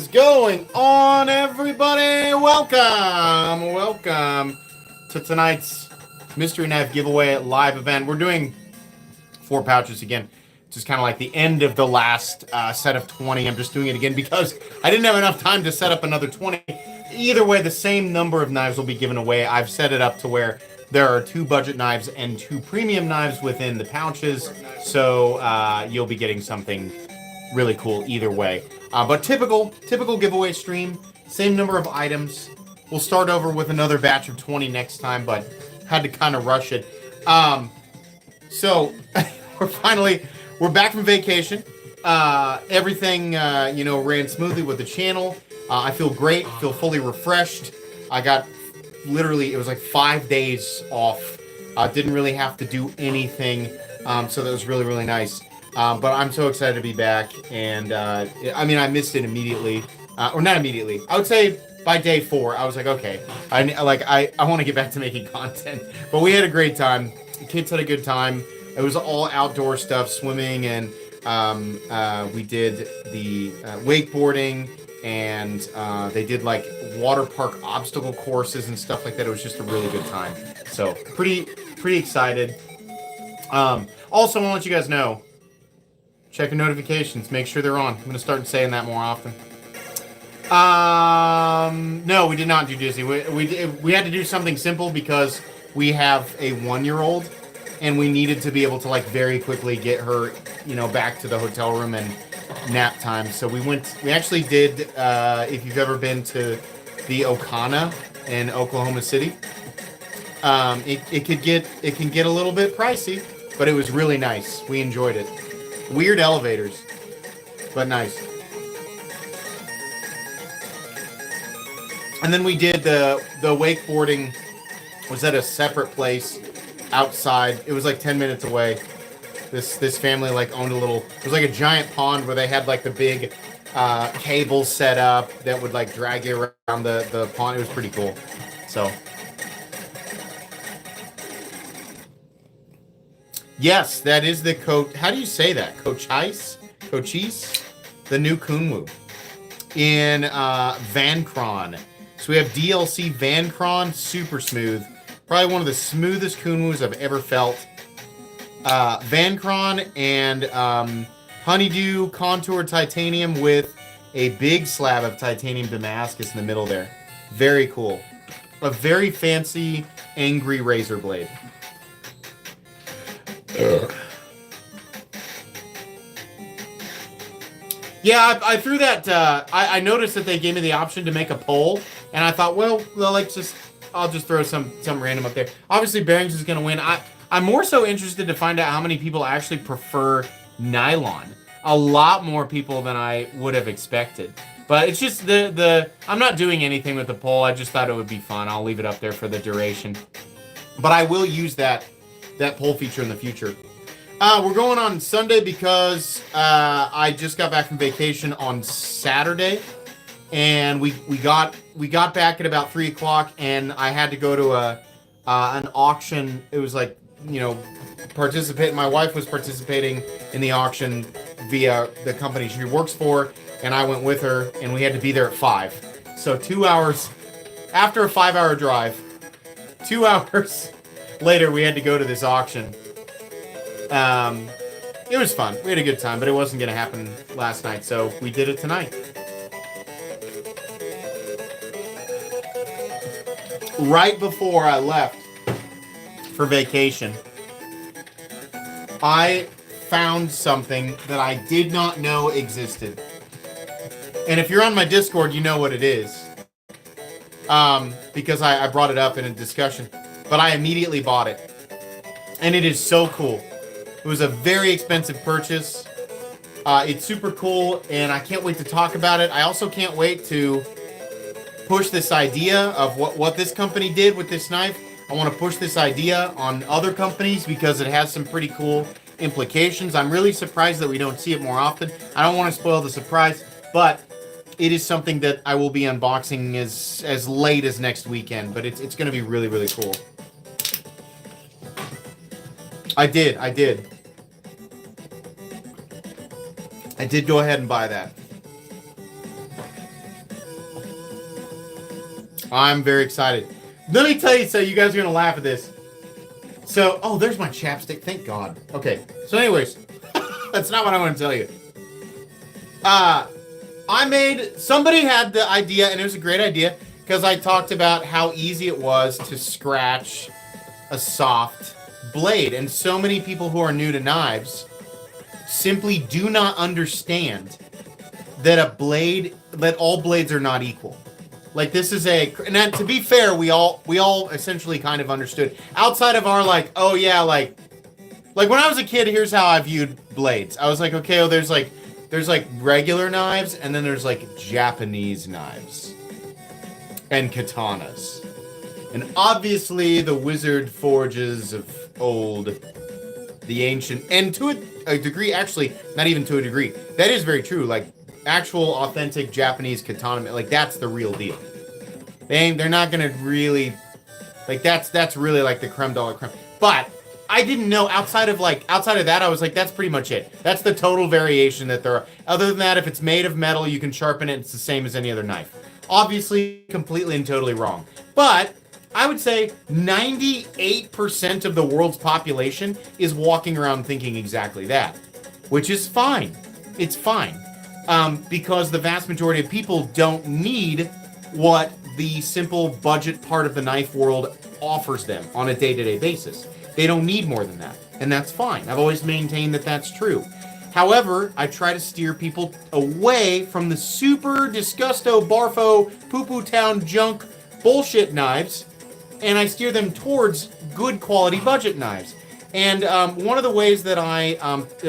is going on, everybody? Welcome to tonight's Mystery Knife giveaway live event. We're doing 4 pouches again. Just kind of like the end of the last set of 20. I'm just doing it again because I didn't have enough time to set up another 20. Either way, the same number of knives will be given away. I've set it up to where there are 2 budget knives and 2 premium knives within the pouches, so you'll be getting something really cool either way. But typical giveaway stream, same number of items. We'll start over with another batch of 20 next time, but had to kind of rush it. So we're back from vacation. Everything ran smoothly with the channel. I feel great, feel fully refreshed. I got literally, it was like 5 days off. Didn't really have to do anything, so that was really, really nice. But I'm so excited to be back, and I missed it immediately, or not immediately. I would say by day 4, I was like, okay, I want to get back to making content. But we had a great time. The kids had a good time. It was all outdoor stuff, swimming, and we did the wakeboarding, and they did like water park obstacle courses and stuff like that. It was just a really good time. So pretty excited. Also, I want to let you guys know. Check your notifications. Make sure they're on. I'm going to start saying that more often. No, we did not do Disney. We had to do something simple because we have a 1-year-old, and we needed to be able to like very quickly get her, back to the hotel room and nap time. So we actually did. If you've ever been to the Okana in Oklahoma City, it can get a little bit pricey, but it was really nice. We enjoyed it. Weird elevators, but nice. And then we did the wakeboarding was at a separate place outside. It was like 10 minutes away. This family like owned a little, it was like a giant pond where they had like the big cables set up that would like drag you around the pond. It was pretty cool. So yes, that is the how do you say that? Cochise? The new Kunwu in Vancron. So we have DLC Vancron, super smooth. Probably one of the smoothest Kunwus I've ever felt. Vancron and Honeydew contoured titanium with a big slab of titanium Damascus in the middle there. Very cool. A very fancy, angry razor blade. Yeah, I threw that. I noticed that they gave me the option to make a poll, and I thought, well, I'll just throw some random up there. Obviously, Bearings is going to win. I'm more so interested to find out how many people actually prefer nylon. A lot more people than I would have expected. But it's just I'm not doing anything with the poll. I just thought it would be fun. I'll leave it up there for the duration. But I will use that poll feature in the future. We're going on Sunday because I just got back from vacation on Saturday, and we got back at about 3 o'clock, and I had to go to an auction. It was like participate. My wife was participating in the auction via the company she works for, and I went with her, and we had to be there at 5. So 2 hours after a 5-hour drive, 2 hours later, we had to go to this auction. It was fun. We had a good time, but it wasn't going to happen last night, so we did it tonight. Right before I left for vacation, I found something that I did not know existed. And if you're on my Discord, you know what it is. Because I brought it up in a discussion. But I immediately bought it. And it is so cool. It was a very expensive purchase. It's super cool, and I can't wait to talk about it. I also can't wait to push this idea of what this company did with this knife. I want to push this idea on other companies because it has some pretty cool implications. I'm really surprised that we don't see it more often. I don't want to spoil the surprise, but it is something that I will be unboxing as late as next weekend, but it's going to be really, really cool. I did. I did go ahead and buy that. I'm very excited. Let me tell you, so you guys are gonna laugh at this. So, oh, there's my chapstick. Thank God. Okay. So, anyways, that's not what I want to tell you. Somebody had the idea, and it was a great idea, because I talked about how easy it was to scratch a soft blade. And so many people who are new to knives simply do not understand that all blades are not equal. Like, this is and to be fair, we all essentially kind of understood. Outside of our, like, oh yeah, like when I was a kid, here's how I viewed blades. I was like, okay, oh, there's regular knives, and then there's like Japanese knives and katanas. And obviously the wizard forges of old, the ancient, and to a degree, actually, not even to a degree, that is very true. Like, actual authentic Japanese katana, like, that's the real deal. They're not gonna really, like, that's really like the creme de la creme. But I didn't know, outside of that, I was like, that's pretty much it. That's the total variation that there are. Other than that, if it's made of metal, you can sharpen it. It's the same as any other knife. Obviously, completely and totally wrong. But I would say 98% of the world's population is walking around thinking exactly that, which is fine. It's fine. Because the vast majority of people don't need what the simple budget part of the knife world offers them on a day-to-day basis. They don't need more than that, and that's fine. I've always maintained that that's true. However, I try to steer people away from the super disgusto, barfo, poo-poo town junk bullshit knives, and I steer them towards good quality budget knives. And one of the ways that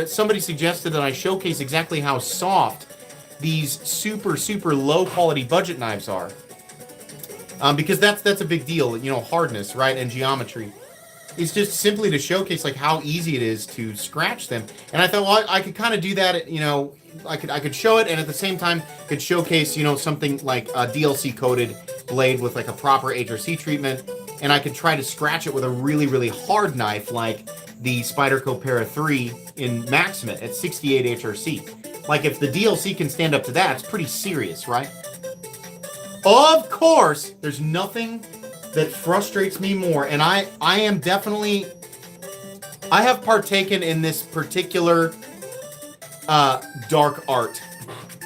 somebody suggested that I showcase exactly how soft these super, super low quality budget knives are. Because that's a big deal, you know, hardness, right, and geometry. It's just simply to showcase like how easy it is to scratch them. And I thought, well, I could kind of do that, you know, I could show it, and at the same time could showcase, you know, something like a DLC coated blade with like a proper HRC treatment, and I could try to scratch it with a really, really hard knife like the Spyderco Para 3 in Maximate at 68 HRC. Like, if the DLC can stand up to that, it's pretty serious, right? Of course, there's nothing that frustrates me more, and I have partaken in this particular dark art.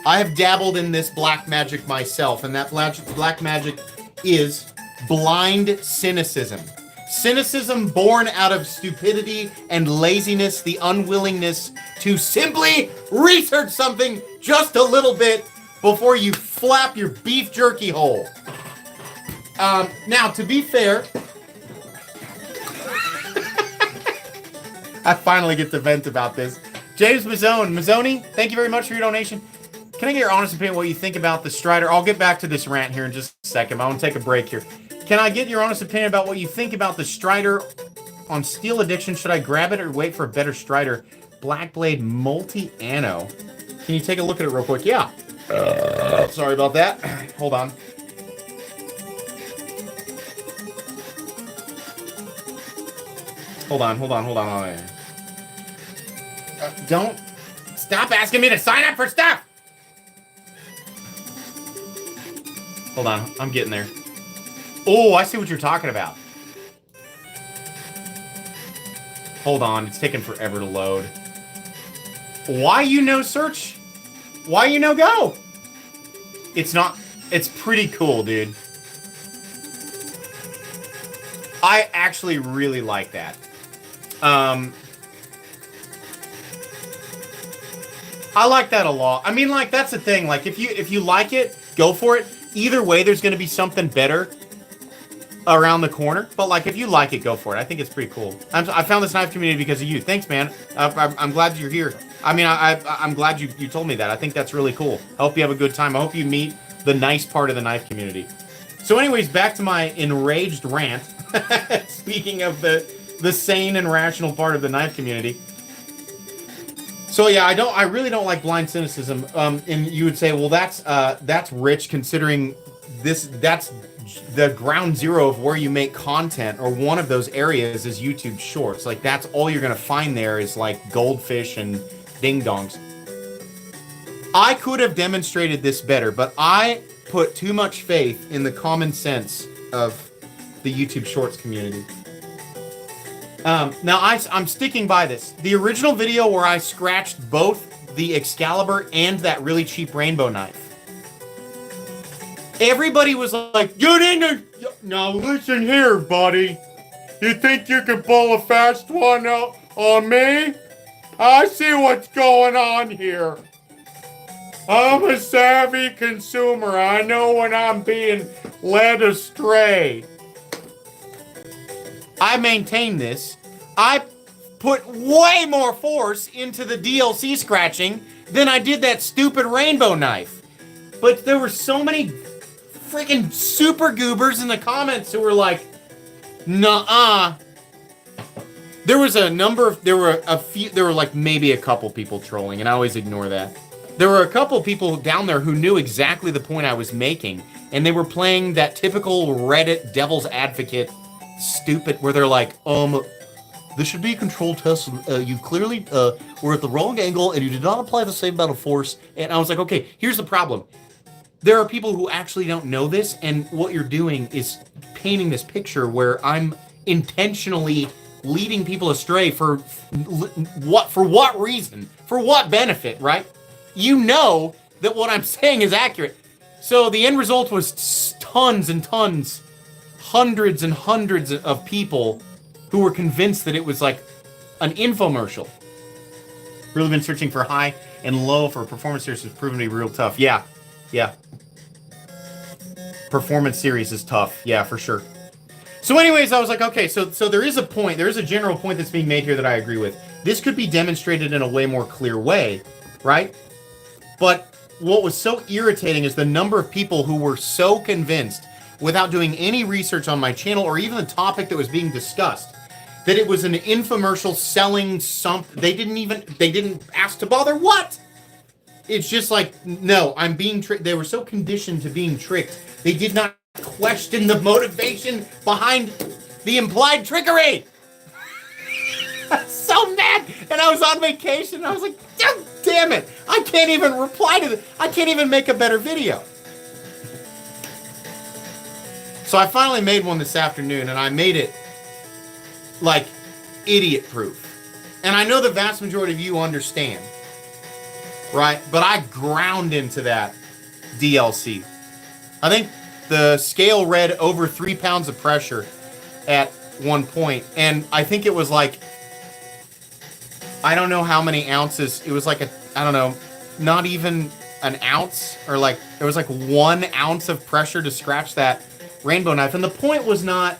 I have dabbled in this black magic myself, and that black magic is blind cynicism. Cynicism born out of stupidity and laziness, the unwillingness to simply research something just a little bit before you flap your beef jerky hole. Now, to be fair, I finally get to vent about this. James Mazzoni, thank you very much for your donation. Can I get your honest opinion what you think about the Strider? I'll get back to this rant here in just a second. I want to take a break here. Can I get your honest opinion about what you think about the Strider on Steel Addiction? Should I grab it or wait for a better Strider? Black Blade Multi-Anno. Can you take a look at it real quick? Yeah. Sorry about that. Hold on. Hold on. Don't stop asking me to sign up for stuff. Hold on, I'm getting there. Oh, I see what you're talking about. Hold on, it's taking forever to load. Why you no search? Why you no go? It's pretty cool, dude. I actually really like that. I like that a lot. I mean, like, that's the thing. Like, if you like it, go for it. Either way, there's going to be something better around the corner. But, like, if you like it, go for it. I think it's pretty cool. I found this knife community because of you. Thanks, man. I'm glad you're here. I mean, I'm glad you told me that. I think that's really cool. I hope you have a good time. I hope you meet the nice part of the knife community. So anyways, back to my enraged rant. Speaking of the sane and rational part of the knife community. So yeah, I really don't like blind cynicism. And you would say, well, that's rich considering that's the ground zero of where you make content, or one of those areas is YouTube Shorts. Like, that's all you're gonna find there is like goldfish and ding dongs. I could have demonstrated this better, but I put too much faith in the common sense of the YouTube Shorts community. Now, I'm sticking by this. The original video where I scratched both the Excalibur and that really cheap rainbow knife. Everybody was like, you didn't... Now listen here, buddy. You think you can pull a fast one on me? I see what's going on here. I'm a savvy consumer. I know when I'm being led astray. I maintain this. I put way more force into the DLC scratching than I did that stupid rainbow knife. But there were so many freaking super goobers in the comments who were like, nuh-uh. There were like maybe a couple people trolling, and I always ignore that. There were a couple people down there who knew exactly the point I was making, and they were playing that typical Reddit devil's advocate stupid, where they're like, this should be a control test. You clearly were at the wrong angle, and you did not apply the same amount of force. And I was like, okay, here's the problem. There are people who actually don't know this, and what you're doing is painting this picture where I'm intentionally leading people astray for what reason? For what benefit, right? You know that what I'm saying is accurate. So the end result was tons and tons, hundreds and hundreds of people who were convinced that it was like an infomercial. Really been searching for high and low for performance series has proven to be real tough. Yeah. Performance series is tough. Yeah, for sure. So anyways, I was like, okay, so there is a point, there is a general point that's being made here that I agree with. This could be demonstrated in a way more clear way, right? But what was so irritating is the number of people who were so convinced, without doing any research on my channel or even the topic that was being discussed, that it was an infomercial selling something. They didn't ask to bother. What? It's just like, no, I'm being tricked. They were so conditioned to being tricked. They did not question the motivation behind the implied trickery. I'm so mad. And I was on vacation. And I was like, oh, damn it. I can't even reply to this. I can't even make a better video. So I finally made one this afternoon, and I made it like idiot proof. And I know the vast majority of you understand, right? But I ground into that DLC. I think the scale read over 3 pounds of pressure at one point, and I think it was like, I don't know how many ounces. It was like I don't know, not even an ounce, or like, it was like 1 ounce of pressure to scratch that rainbow knife. And the point was not,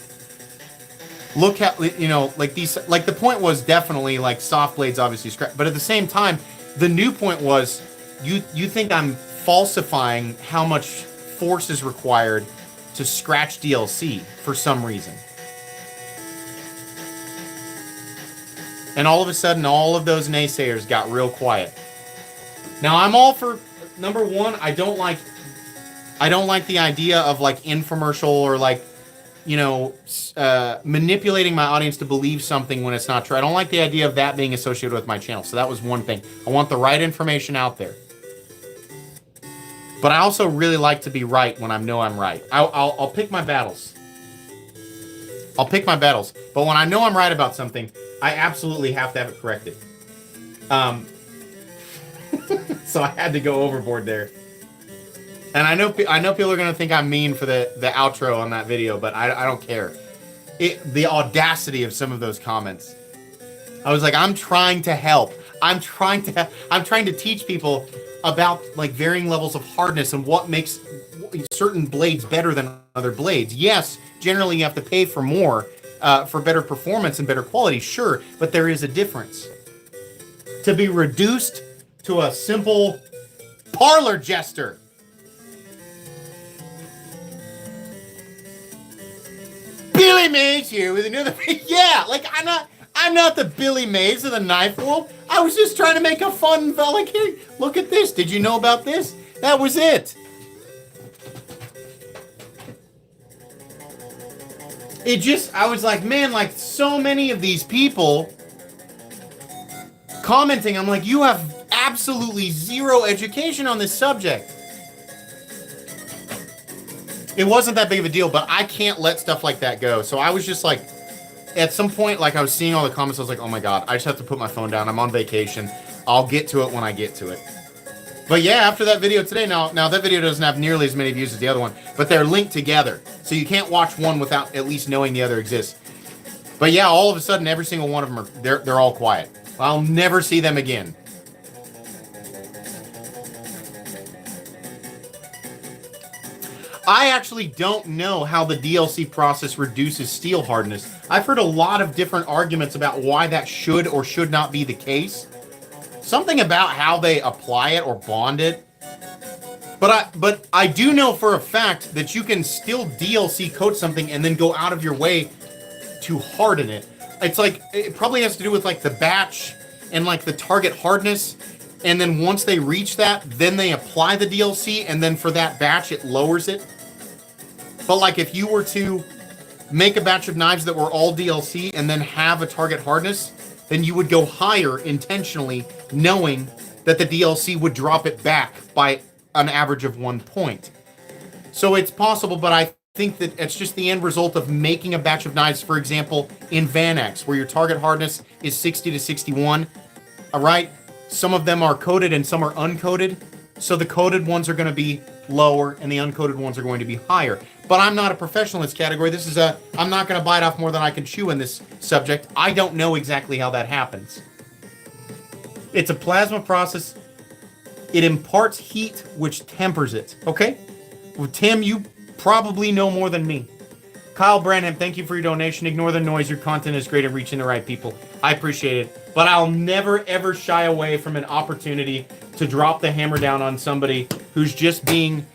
look at, like these, like the point was definitely like soft blades obviously scratch, but at the same time, the new point was, you think I'm falsifying how much force is required to scratch DLC for some reason. And all of a sudden, all of those naysayers got real quiet. Now, I'm all for, number one, I don't like the idea of like infomercial or like, manipulating my audience to believe something when it's not true. I don't like the idea of that being associated with my channel. So that was one thing. I want the right information out there. But I also really like to be right when I know I'm right. I'll pick my battles. I'll pick my battles. But when I know I'm right about something, I absolutely have to have it corrected. So I had to go overboard there. And I know people are going to think I'm mean for the outro on that video, but I don't care. The audacity of some of those comments. I was like, I'm trying to help. I'm trying to teach people about like varying levels of hardness and what makes certain blades better than other blades. Yes, generally you have to pay for more for better performance and better quality, sure, but there is a difference. To be reduced to a simple parlor jester. Billy Mays here with another. Yeah, like I'm not the Billy Mays of the knife world. I was just trying to make a fun, like, here, look at this. Did you know about this? That was it. I was like, man, like so many of these people commenting, I'm like, you have absolutely zero education on this subject. It wasn't that big of a deal, but I can't let stuff like that go. So I was just like, at some point, like I was seeing all the comments, I was like, oh my God, I just have to put my phone down. I'm on vacation. I'll get to it when I get to it. But yeah, after that video today, now that video doesn't have nearly as many views as the other one, but they're linked together. So you can't watch one without at least knowing the other exists. But yeah, all of a sudden, every single one of them they're all quiet. I'll never see them again. I actually don't know how the DLC process reduces steel hardness. I've heard a lot of different arguments about why that should or should not be the case. Something about how they apply it or bond it. But I do know for a fact that you can still DLC coat something and then go out of your way to harden it. It's like, it probably has to do with like the batch and like the target hardness. And then once they reach that, then they apply the DLC, and then for that batch, it lowers it. But like if you were to make a batch of knives that were all DLC and then have a target hardness, then you would go higher intentionally, knowing that the DLC would drop it back by an average of 1 point. So it's possible, but I think that it's just the end result of making a batch of knives, for example, in Vanax, where your target hardness is 60 to 61. All right? Some of them are coated and some are uncoated. So the coated ones are going to be lower and the uncoated ones are going to be higher. But I'm not a professional in this category. I'm not going to bite off more than I can chew in this subject. I don't know exactly how that happens. It's a plasma process. It imparts heat, which tempers it. Okay? Well, Tim, you probably know more than me. Kyle Branham, thank you for your donation. Ignore the noise. Your content is great at reaching the right people. I appreciate it. But I'll never, ever shy away from an opportunity to drop the hammer down on somebody who's just being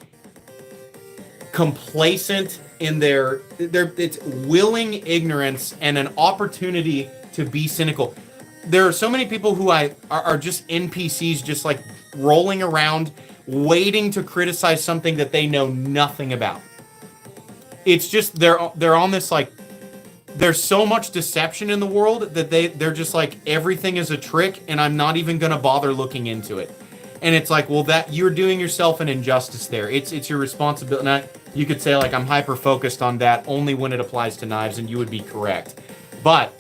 complacent in their it's willing ignorance and an opportunity to be cynical. There are so many people who are just NPCs, just like rolling around, waiting to criticize something that they know nothing about. It's just they're on this like, there's so much deception in the world that they're just like, everything is a trick and I'm not even gonna bother looking into it. And it's like, well, that you're doing yourself an injustice there. It's your responsibility. Now, you could say like, I'm hyper focused on that only when it applies to knives, and you would be correct. But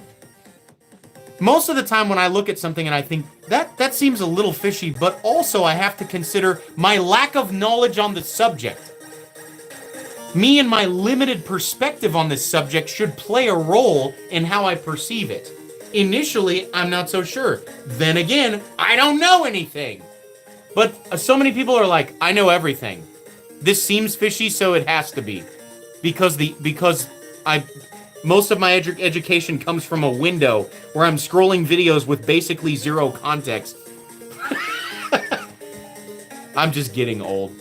most of the time when I look at something and I think that seems a little fishy, but also I have to consider my lack of knowledge on the subject. Me and my limited perspective on this subject should play a role in how I perceive it. Initially, I'm not so sure. Then again, I don't know anything. But so many people are like, I know everything. This seems fishy, so it has to be. Because most of my education comes from a window where I'm scrolling videos with basically zero context. I'm just getting old.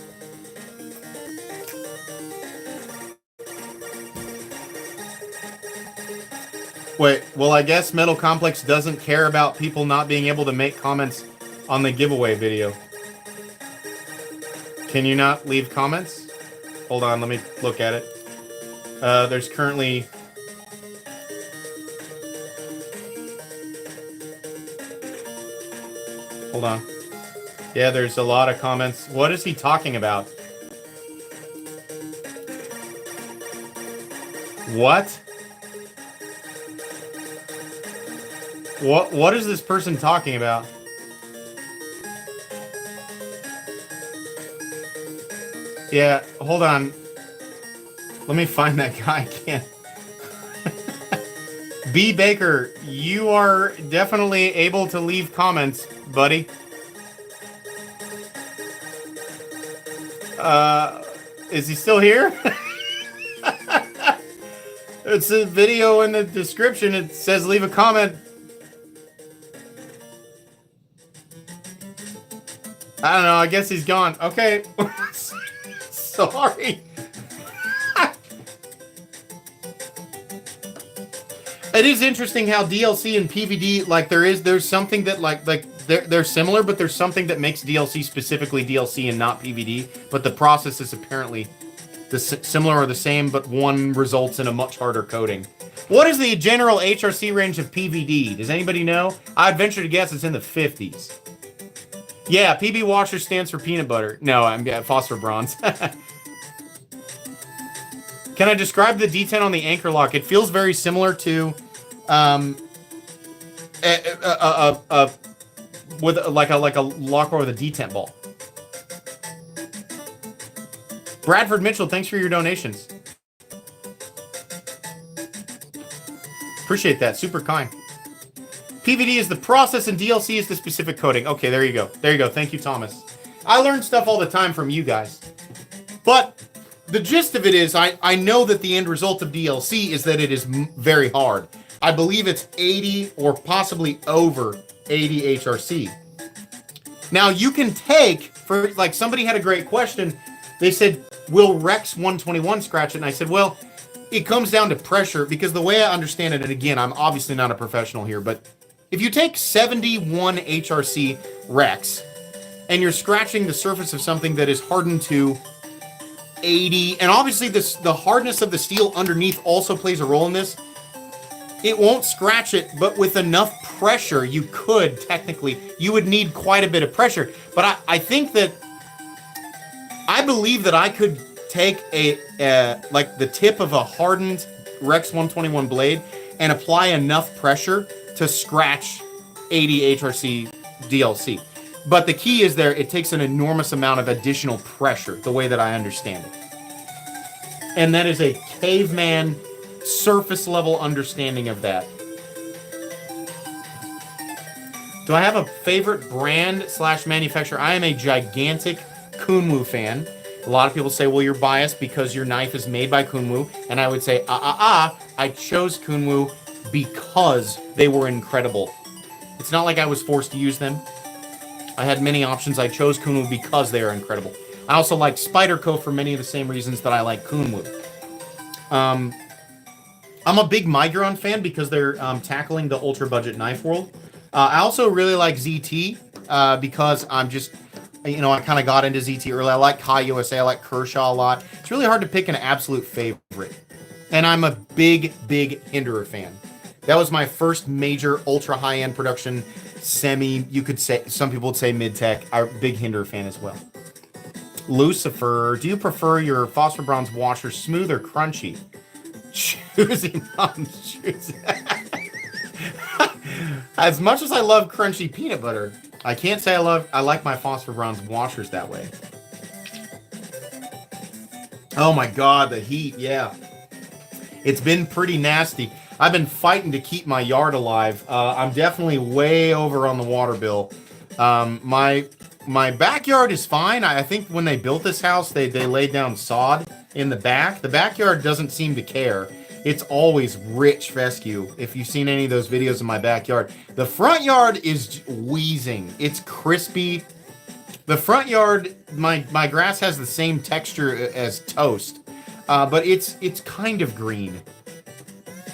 Wait, well, I guess Metal Complex doesn't care about people not being able to make comments on the giveaway video. Can you not leave comments? Hold on, let me look at it. There's currently... Hold on. Yeah, there's a lot of comments. What is he talking about? What? What is this person talking about? Yeah, hold on. Let me find that guy. I can't. B. Baker, you are definitely able to leave comments, buddy. Is he still here? It's a video in the description. It says leave a comment. I don't know. I guess he's gone. Okay. Sorry. It is interesting how DLC and PvD, like there's something that like they're similar, but there's something that makes DLC specifically DLC and not PvD. But the process is apparently similar or the same, but one results in a much harder coating. What is the general HRC range of PvD? Does anybody know? I'd venture to guess it's in the 50s. Yeah, PB washer stands for peanut butter. No, I'm phosphor bronze. Can I describe the detent on the anchor lock? It feels very similar to with like a lock bar with a detent ball. Bradford Mitchell, thanks for your donations. Appreciate that. Super kind. PVD is the process and DLC is the specific coating. Okay, there you go. There you go. Thank you, Thomas. I learn stuff all the time from you guys. But the gist of it is I know that the end result of DLC is that it is very hard. I believe it's 80 or possibly over 80 HRC. Now, you can take, for like somebody had a great question. They said, will Rex 121 scratch it? And I said, well, it comes down to pressure because the way I understand it, and again, I'm obviously not a professional here, but if you take 71 HRC Rex and you're scratching the surface of something that is hardened to 80, and obviously the hardness of the steel underneath also plays a role in this, it won't scratch it, but with enough pressure, you could technically, you would need quite a bit of pressure. But I think that, I believe that I could take like the tip of a hardened Rex 121 blade and apply enough pressure to scratch 80 HRC DLC. But the key is there, it takes an enormous amount of additional pressure, the way that I understand it. And that is a caveman surface level understanding of that. Do I have a favorite brand / manufacturer? I am a gigantic Kunwu fan. A lot of people say, well, you're biased because your knife is made by Kunwu. And I would say, I chose Kunwu because they were incredible. It's not like I was forced to use them. I had many options. I chose Kunwu because they are incredible. I also like Spyderco for many of the same reasons that I like Kunwu. I'm a big Migron fan because they're tackling the ultra budget knife world. I also really like ZT because I'm just, you know, I kind of got into ZT early. I like Kai USA. I like Kershaw a lot. It's really hard to pick an absolute favorite. And I'm a big, big Hinderer fan. That was my first major ultra high-end production semi, you could say, some people would say mid-tech. I'm a big Hinderer fan as well. Lucifer, do you prefer your phosphor bronze washer smooth or crunchy? Choosy mom, choosy. As much as I love crunchy peanut butter, I can't say I like my phosphor bronze washers that way. Oh my God, the heat, yeah. It's been pretty nasty. I've been fighting to keep my yard alive. I'm definitely way over on the water bill. My backyard is fine. I think when they built this house, they laid down sod in the back. The backyard doesn't seem to care. It's always rich fescue. If you've seen any of those videos in my backyard, the front yard is wheezing. It's crispy. The front yard, my grass has the same texture as toast, but it's kind of green.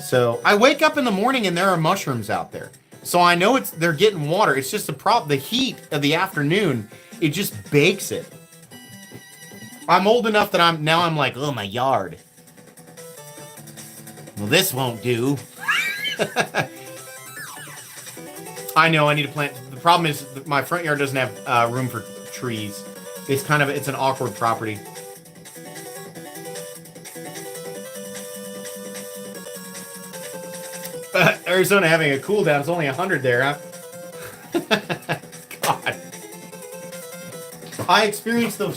So I wake up in the morning and there are mushrooms out there. So I know they're getting water. It's just the heat of the afternoon, it just bakes it. I'm old enough that I'm like, oh, my yard. Well, this won't do. I know, I need to plant. The problem is my front yard doesn't have room for trees. It's an awkward property. Arizona having a cool down. It's only 100 there, huh? God. I experienced the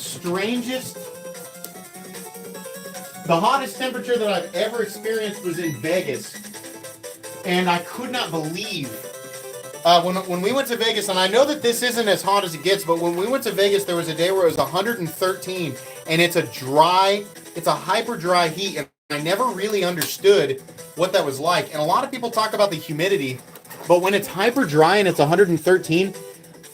hottest temperature that I've ever experienced was in Vegas. And I could not believe, when we went to Vegas, and I know that this isn't as hot as it gets, but when we went to Vegas, there was a day where it was 113, and it's a hyper dry heat, and I never really understood what that was like. And a lot of people talk about the humidity, but when it's hyper dry and it's 113,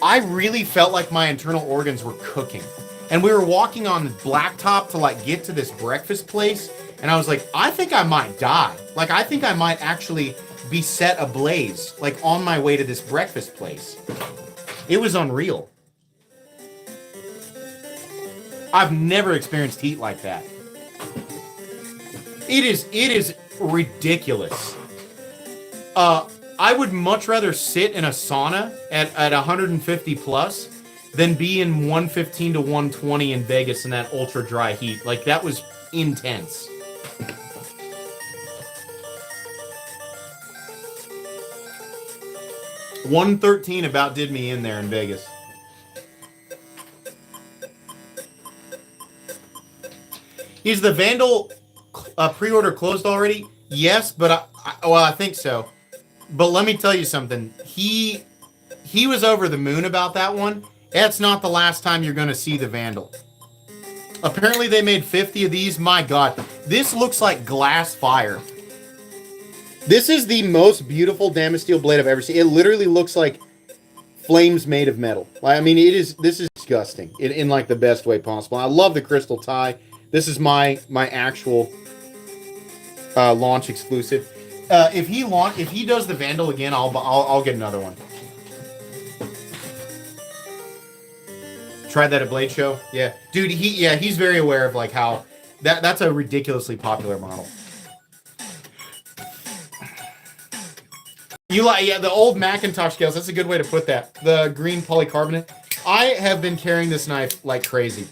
I really felt like my internal organs were cooking. And we were walking on the blacktop to like get to this breakfast place, and I was like, I think I might die. Like, I think I might actually be set ablaze, like on my way to this breakfast place. It was unreal. I've never experienced heat like that. It is ridiculous. I would much rather sit in a sauna at 150 plus than be in 115 to 120 in Vegas in that ultra dry heat. Like, that was intense. $113 about did me in there in Vegas. Is the Vandal pre-order closed already? Yes, but I think so. But let me tell you something. He was over the moon about that one. That's not the last time you're going to see the Vandal. Apparently they made 50 of these. My God, this looks like glass fire. This is the most beautiful Damasteel blade I've ever seen. It literally looks like flames made of metal. I mean, this is disgusting in like the best way possible. I love the crystal tie. This is my actual launch exclusive. If he does the Vandal again, I'll get another one. Tried that at Blade Show. Yeah, dude. He's very aware of like how that's a ridiculously popular model. You like the old Macintosh scales. That's a good way to put that. The green polycarbonate. I have been carrying this knife like crazy.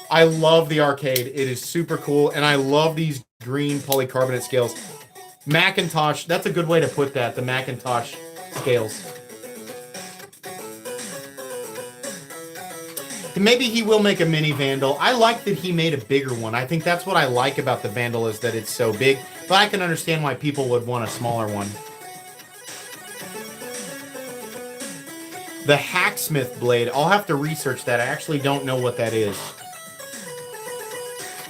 I love the arcade. It is super cool, and I love these green polycarbonate scales. Macintosh. That's a good way to put that. The Macintosh scales. Maybe he will make a mini Vandal. I like that he made a bigger one. I think that's what I like about the Vandal is that it's so big. But I can understand why people would want a smaller one. The Hacksmith blade. I'll have to research that. I actually don't know what that is.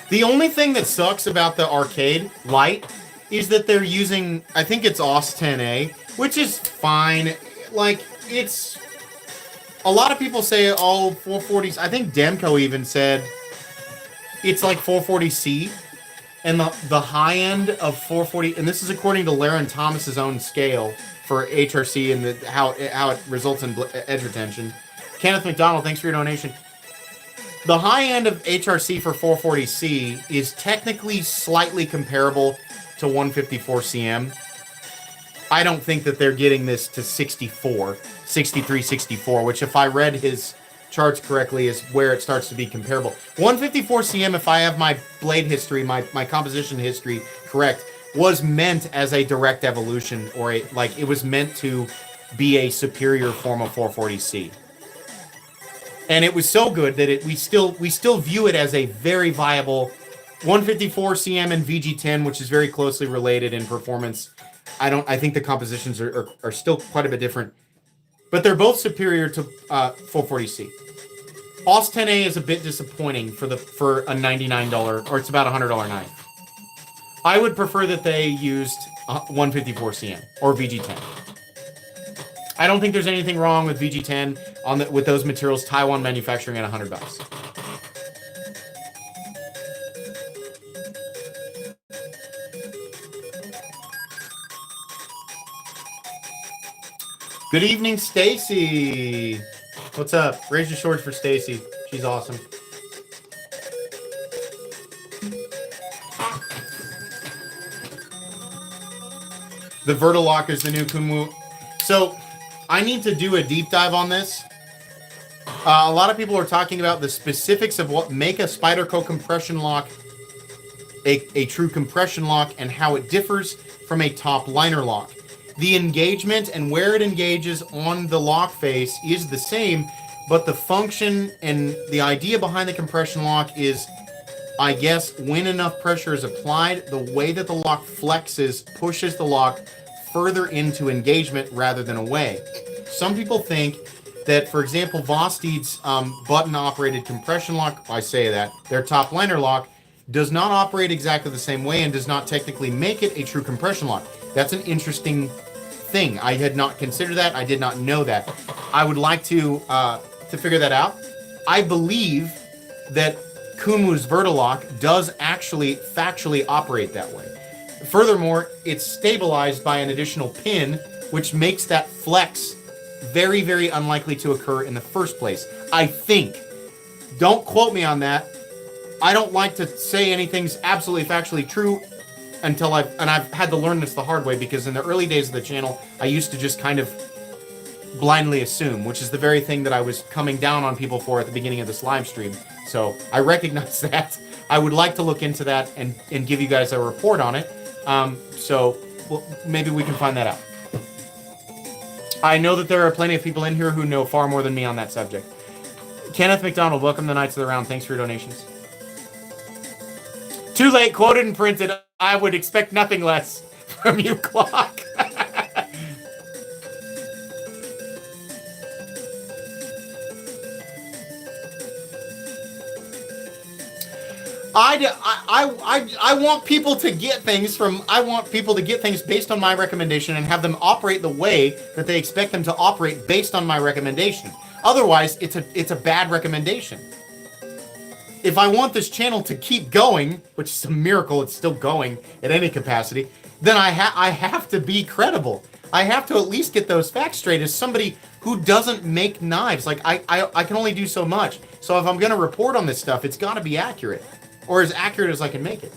The only thing that sucks about the arcade light is that they're using, I think it's OS 10A, which is fine. Like, it's... A lot of people say, oh, 440s. I think Demco even said it's like 440C. And the high end of 440, and this is according to Laren Thomas's own scale for HRC and how it results in edge retention. Kenneth McDonald, thanks for your donation. The high end of HRC for 440C is technically slightly comparable to 154CM. I don't think that they're getting this to 63, 64, which if I read his charts correctly is where it starts to be comparable. 154CM, if I have my blade history, my composition history correct, was meant as a direct evolution, or it was meant to be a superior form of 440C. And it was so good that we still view it as a very viable 154CM and VG10, which is very closely related in performance. I think the compositions are still quite a bit different, but they're both superior to 440C. OS 10A is a bit disappointing for a $99, or it's about $100 knife. I would prefer that they used 154CM or VG10. I don't think there's anything wrong with VG10 with those materials. Taiwan manufacturing at $100. Good evening, Stacy. What's up? Raise your swords for Stacy. She's awesome. The Vertilock is the new Kunwu. So, I need to do a deep dive on this. A lot of people are talking about the specifics of what make a Spyderco compression lock a true compression lock and how it differs from a top liner lock. The engagement and where it engages on the lock face is the same, but the function and the idea behind the compression lock is, I guess, when enough pressure is applied, the way that the lock flexes pushes the lock further into engagement rather than away. Some people think that, for example, Vosteed's button-operated compression lock, I say that, their top liner lock, does not operate exactly the same way and does not technically make it a true compression lock. That's an interesting thing. I had not considered that. I did not know that. I would like to figure that out. I believe that Kunwu's Vertilock does actually factually operate that way. Furthermore, it's stabilized by an additional pin, which makes that flex very, very unlikely to occur in the first place. I think. Don't quote me on that. I don't like to say anything's absolutely factually true until I've had to learn this the hard way, because in the early days of the channel, I used to just kind of blindly assume, which is the very thing that I was coming down on people for at the beginning of this live stream. So I recognize that. I would like to look into that and give you guys a report on it. So well, maybe we can find that out. I know that there are plenty of people in here who know far more than me on that subject. Kenneth McDonald, welcome to the Knights of the Round. Thanks for your donations. Too late, quoted and printed. I would expect nothing less from you, Clock. I want people to get things based on my recommendation and have them operate the way that they expect them to operate based on my recommendation. Otherwise, it's a bad recommendation. If I want this channel to keep going, which is a miracle, it's still going at any capacity, then I have to be credible. I have to at least get those facts straight as somebody who doesn't make knives. Like, I can only do so much. So if I'm going to report on this stuff, it's got to be accurate. Or as accurate as I can make it.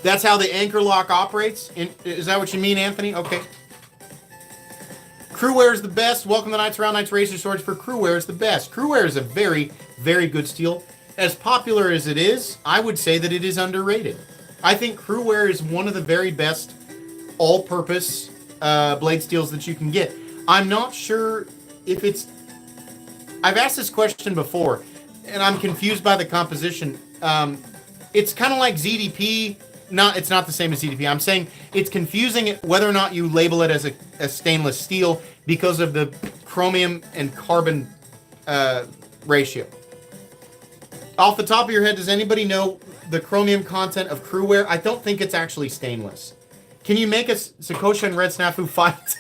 That's how the anchor lock operates? Is that what you mean, Anthony? Okay. Crewware is the best. Welcome to Knights Around Knights Razor Swords for Crewware is the best. Crewware is a very, very good steel. As popular as it is, I would say that it is underrated. I think Crewware is one of the very best all-purpose blade steels that you can get. I'm not sure if it's... I've asked this question before, and I'm confused by the composition. It's kind of like ZDP. It's not the same as ZDP. I'm saying it's confusing whether or not you label it as a stainless steel because of the chromium and carbon ratio. Off the top of your head, does anybody know the chromium content of Crewware? I don't think it's actually stainless. Can you make a Sakosha and Red Snafu fight?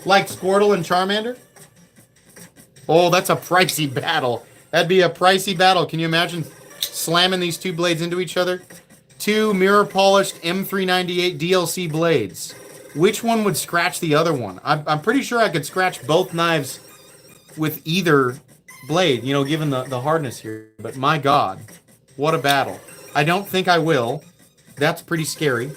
Like Squirtle and Charmander? Oh, that's a pricey battle. That'd be a pricey battle. Can you imagine slamming these two blades into each other? Two mirror-polished M398 DLC blades. Which one would scratch the other one? I'm pretty sure I could scratch both knives with either blade, you know, given the hardness here. But my God, what a battle. I don't think I will. That's pretty scary.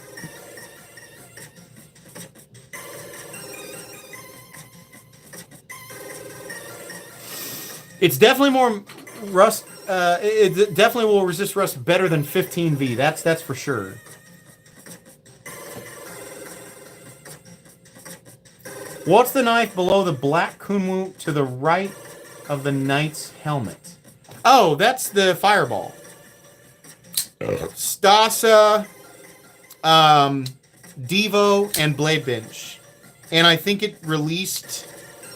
It's definitely more rust. It definitely will resist rust better than 15V. That's for sure. What's the knife below the black Kunwu to the right of the knight's helmet? Oh, that's the fireball. Stasa, Devo, and Blade Bench. And I think it released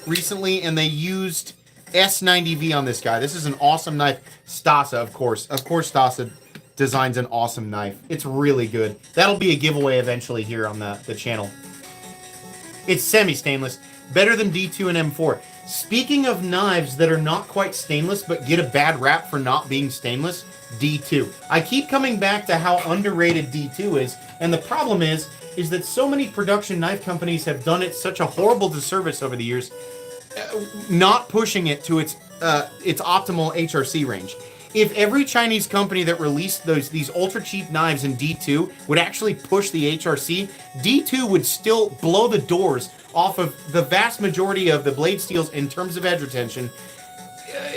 recently, and they used S90V on this guy. This is an awesome knife. Stasa, of course. Of course Stasa designs an awesome knife. It's really good. That'll be a giveaway eventually here on the channel. It's semi-stainless. Better than D2 and M4. Speaking of knives that are not quite stainless but get a bad rap for not being stainless, D2. I keep coming back to how underrated D2 is, and the problem is that so many production knife companies have done it such a horrible disservice over the years, not pushing it to its optimal HRC range. If every Chinese company that released these ultra cheap knives in D2 would actually push the HRC, D2 would still blow the doors off of the vast majority of the blade steels in terms of edge retention.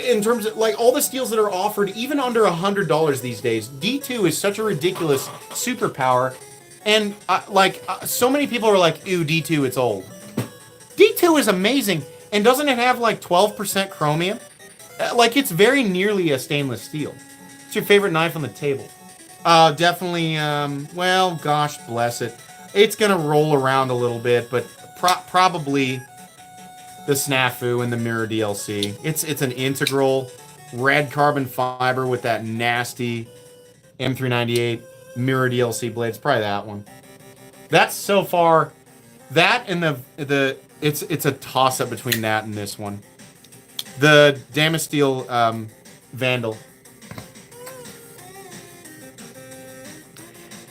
In terms of like all the steels that are offered, even under $100 these days, D2 is such a ridiculous superpower. And so many people are like, "Ew, D2, it's old." D2 is amazing. And doesn't it have like 12% chromium? Like it's very nearly a stainless steel. What's your favorite knife on the table? Definitely, well, gosh bless it. It's gonna roll around a little bit, but probably the Snafu and the Mirror DLC. It's an integral red carbon fiber with that nasty M398 Mirror DLC blade. It's probably that one. That's so far, that and it's a toss-up between that and this one. The Damasteel Vandal.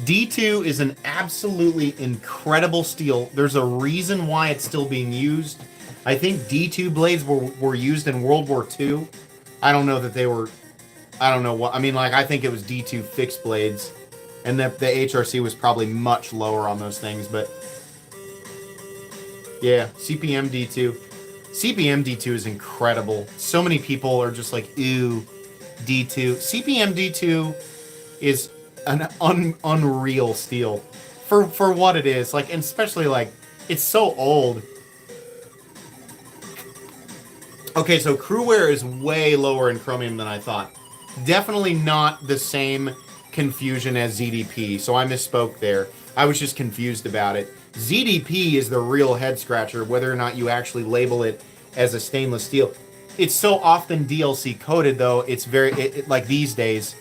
D2 is an absolutely incredible steel. There's a reason why it's still being used. I think D2 blades were used in World War II. I don't know that they were... I don't know what... I mean, like, I think it was D2 fixed blades. And the HRC was probably much lower on those things, but... Yeah, CPM D2. CPM D2 is incredible. So many people are just like, ew, D2. CPM D2 is an unreal steel for what it is. Like, and especially like, it's so old. Okay, so Crewware is way lower in chromium than I thought. Definitely not the same confusion as ZDP, so I misspoke there. I was just confused about it. ZDP is the real head scratcher, whether or not you actually label it as a stainless steel. It's so often DLC coded, though. It's very like these days,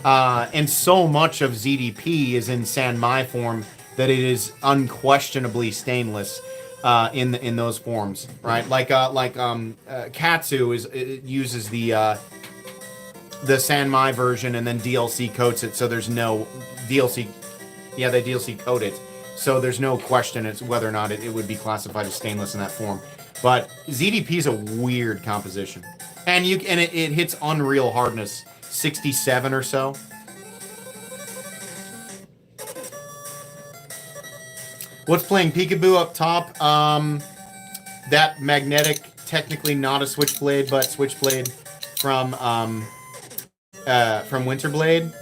and so much of ZDP is in San Mai form that it is unquestionably stainless in those forms, right? Like Katsu uses the San Mai version and then DLC coats it, so there's no DLC. Yeah, they DLC code it, so there's no question as whether or not it would be classified as stainless in that form. But ZDP is a weird composition, and it hits unreal hardness, 67 or so. What's playing Peekaboo up top? That magnetic, technically not a switchblade, but switchblade from Winterblade.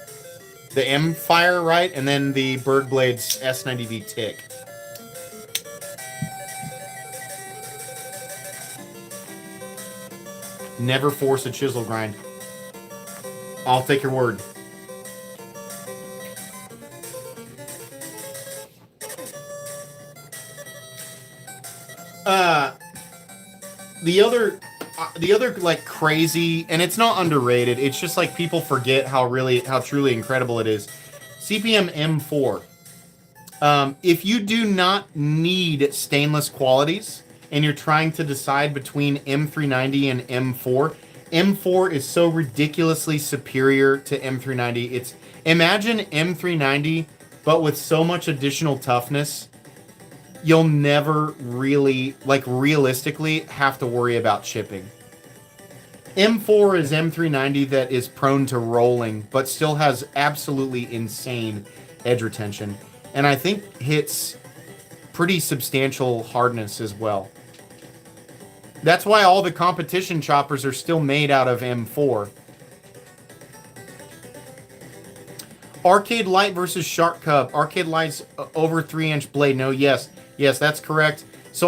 The M Fire, right? And then the Birdblade's S90V Tick. Never force a chisel grind. I'll take your word. The other like crazy, and it's not underrated. It's just like people forget how truly incredible it is. CPM M4. If you do not need stainless qualities and you're trying to decide between M390 and M4, M4 is so ridiculously superior to M390. Imagine M390, but with so much additional toughness, you'll never really, like realistically, have to worry about chipping. M4 is M390 that is prone to rolling, but still has absolutely insane edge retention. And I think hits pretty substantial hardness as well. That's why all the competition choppers are still made out of M4. Arcade Light versus Shark Cub. Arcade Light's over 3-inch blade. No, yes, that's correct. So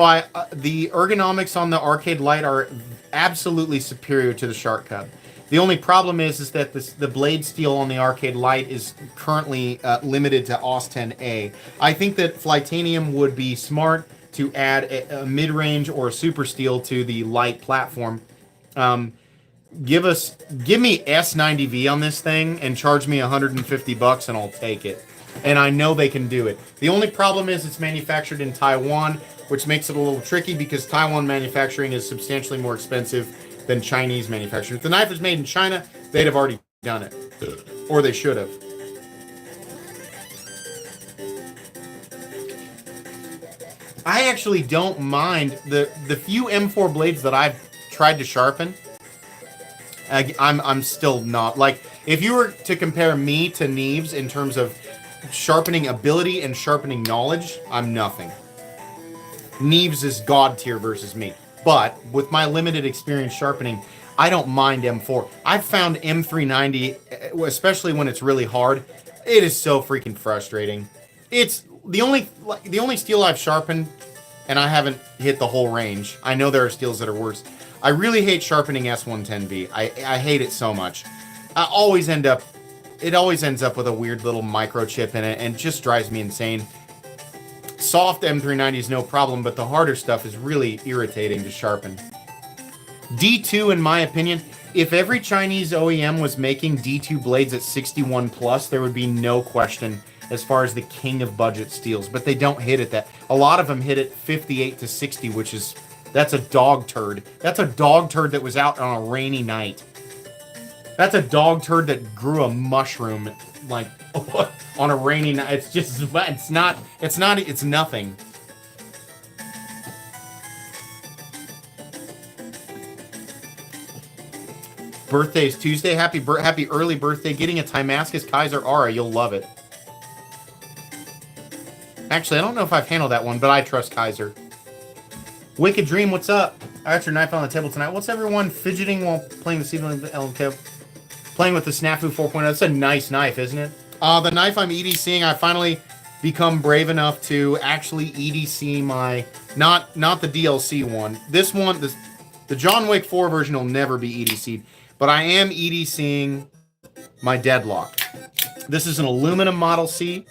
the ergonomics on the Arcade Light are absolutely superior to the Shark Cub. The only problem is that the blade steel on the Arcade Light is currently limited to AUS 10A. I think that Flytanium would be smart to add a mid-range or a super steel to the Light platform. Give me S90V on this thing and charge me $150 and I'll take it. And I know they can do it. The only problem is it's manufactured in Taiwan, which makes it a little tricky because Taiwan manufacturing is substantially more expensive than Chinese manufacturing. If the knife was made in China, they'd have already done it. Or they should have. I actually don't mind the few M4 blades that I've tried to sharpen. I'm still not, like, if you were to compare me to Neves in terms of sharpening ability and sharpening knowledge, I'm nothing. Neves is god tier versus me. But with my limited experience sharpening, I don't mind M4. I've found M390, especially when it's really hard, it is so freaking frustrating. It's the only steel I've sharpened, and I haven't hit the whole range. I know there are steels that are worse. I really hate sharpening S110V. I hate it so much. It always ends up with a weird little microchip in it and just drives me insane. Soft M390 is no problem, but the harder stuff is really irritating to sharpen. D2, in my opinion, if every Chinese OEM was making D2 blades at 61 plus, there would be no question as far as the king of budget steels, but they don't hit it that. A lot of them hit it 58 to 60, which is, that's a dog turd. That's a dog turd that was out on a rainy night. That's a dog turd that grew a mushroom, like, on a rainy night. It's just, it's nothing. Birthday's Tuesday. Happy early birthday. Getting a Timascus Kaiser Aura. You'll love it. Actually, I don't know if I've handled that one, but I trust Kaiser. Wicked Dream, what's up? I got your knife on the table tonight. What's everyone fidgeting while playing the seedling LMK? Playing with the Snafu 4.0. That's a nice knife, isn't it? The knife I'm EDCing, I finally become brave enough to actually EDC my... Not the DLC one. This one, the John Wick 4 version will never be EDC'd. But I am EDCing my Deadlock. This is an aluminum Model C,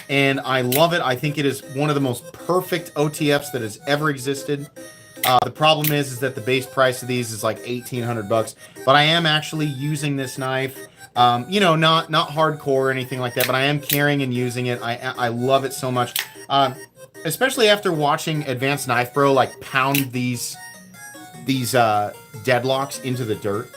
and I love it. I think it is one of the most perfect OTFs that has ever existed. The problem is that the base price of these is like $1,800, but I am actually using this knife. You know, not hardcore or anything like that, but I am carrying and using it. I love it so much, especially after watching Advanced Knife Bro like pound these deadlocks into the dirt.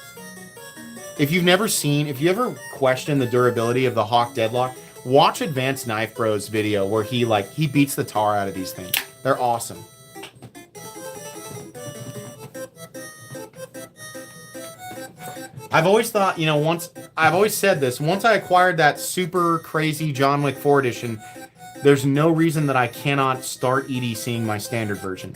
If you ever question the durability of the Hawk deadlock, watch Advanced Knife Bro's video where he beats the tar out of these things. They're awesome. I've always thought, you know, I've always said this, once I acquired that super crazy John Wick 4 edition, there's no reason that I cannot start EDCing my standard version.